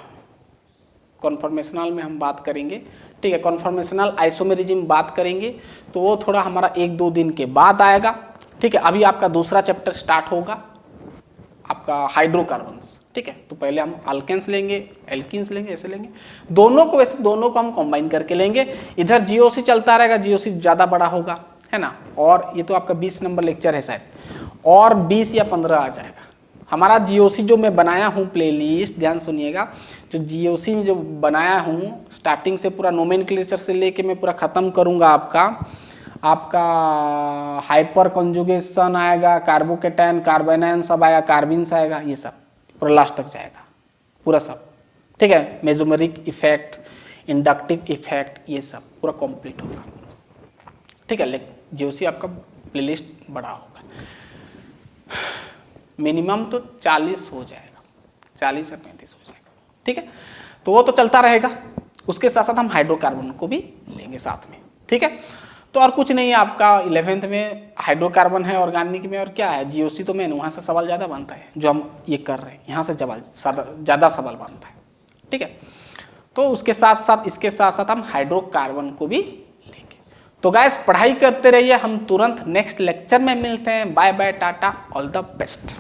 कॉन्फॉर्मेशनल में हम बात करेंगे, ठीक है। कॉन्फॉर्मेशनल आइसोमेरिज्म बात करेंगे तो वो थोड़ा हमारा 1-2 दिन के बाद आएगा, ठीक है। अभी आपका दूसरा चैप्टर स्टार्ट होगा, आपका हाइड्रोकार्बन्स, ठीक है। तो पहले हम अल्केन्स लेंगे, एल्किन्स लेंगे, ऐसे लेंगे दोनों को, वैसे दोनों को हम कंबाइन करके लेंगे। इधर GOC चलता रहेगा, GOC ज़्यादा बड़ा होगा, है ना। और ये तो आपका 20 नंबर लेक्चर है शायद, और 20 या 15 आ जाएगा। हमारा GOC जो मैं बनाया हूँ प्लेलिस्ट, ध्यान सुनिएगा, जो GOC में जो बनाया हूँ स्टार्टिंग से पूरा नोमेनक्लेचर से लेके मैं पूरा ख़त्म करूँगा। आपका हाइपर कंजुगेशन आएगा, कार्बोकेटायन, कार्बोनायन सब आएगा, कार्बिन्स आएगा, ये सब पूरा लास्ट तक जाएगा, पूरा सब, ठीक है। मेसोमेरिक इफेक्ट, इंडक्टिव इफेक्ट, ये सब पूरा कंप्लीट होगा, ठीक है। लेकिन GOC आपका प्लेलिस्ट बड़ा होगा, मिनिमम तो 40 हो जाएगा, 40 या 35 हो जाएगा, ठीक है। तो वो तो चलता रहेगा, उसके साथ साथ हम हाइड्रोकार्बन को भी लेंगे साथ में, ठीक है। तो और कुछ नहीं है, आपका 11th में हाइड्रोकार्बन है, ऑर्गेनिक में और क्या है GOC, तो मैंने वहाँ से सवाल ज़्यादा बनता है, जो हम ये कर रहे हैं यहाँ से ज़्यादा सवाल बनता है, ठीक है। तो उसके साथ साथ, इसके साथ साथ हम हाइड्रोकार्बन को भी लेंगे। तो गाइस पढ़ाई करते रहिए, हम तुरंत नेक्स्ट लेक्चर में मिलते हैं। Bye bye, tata, all the best.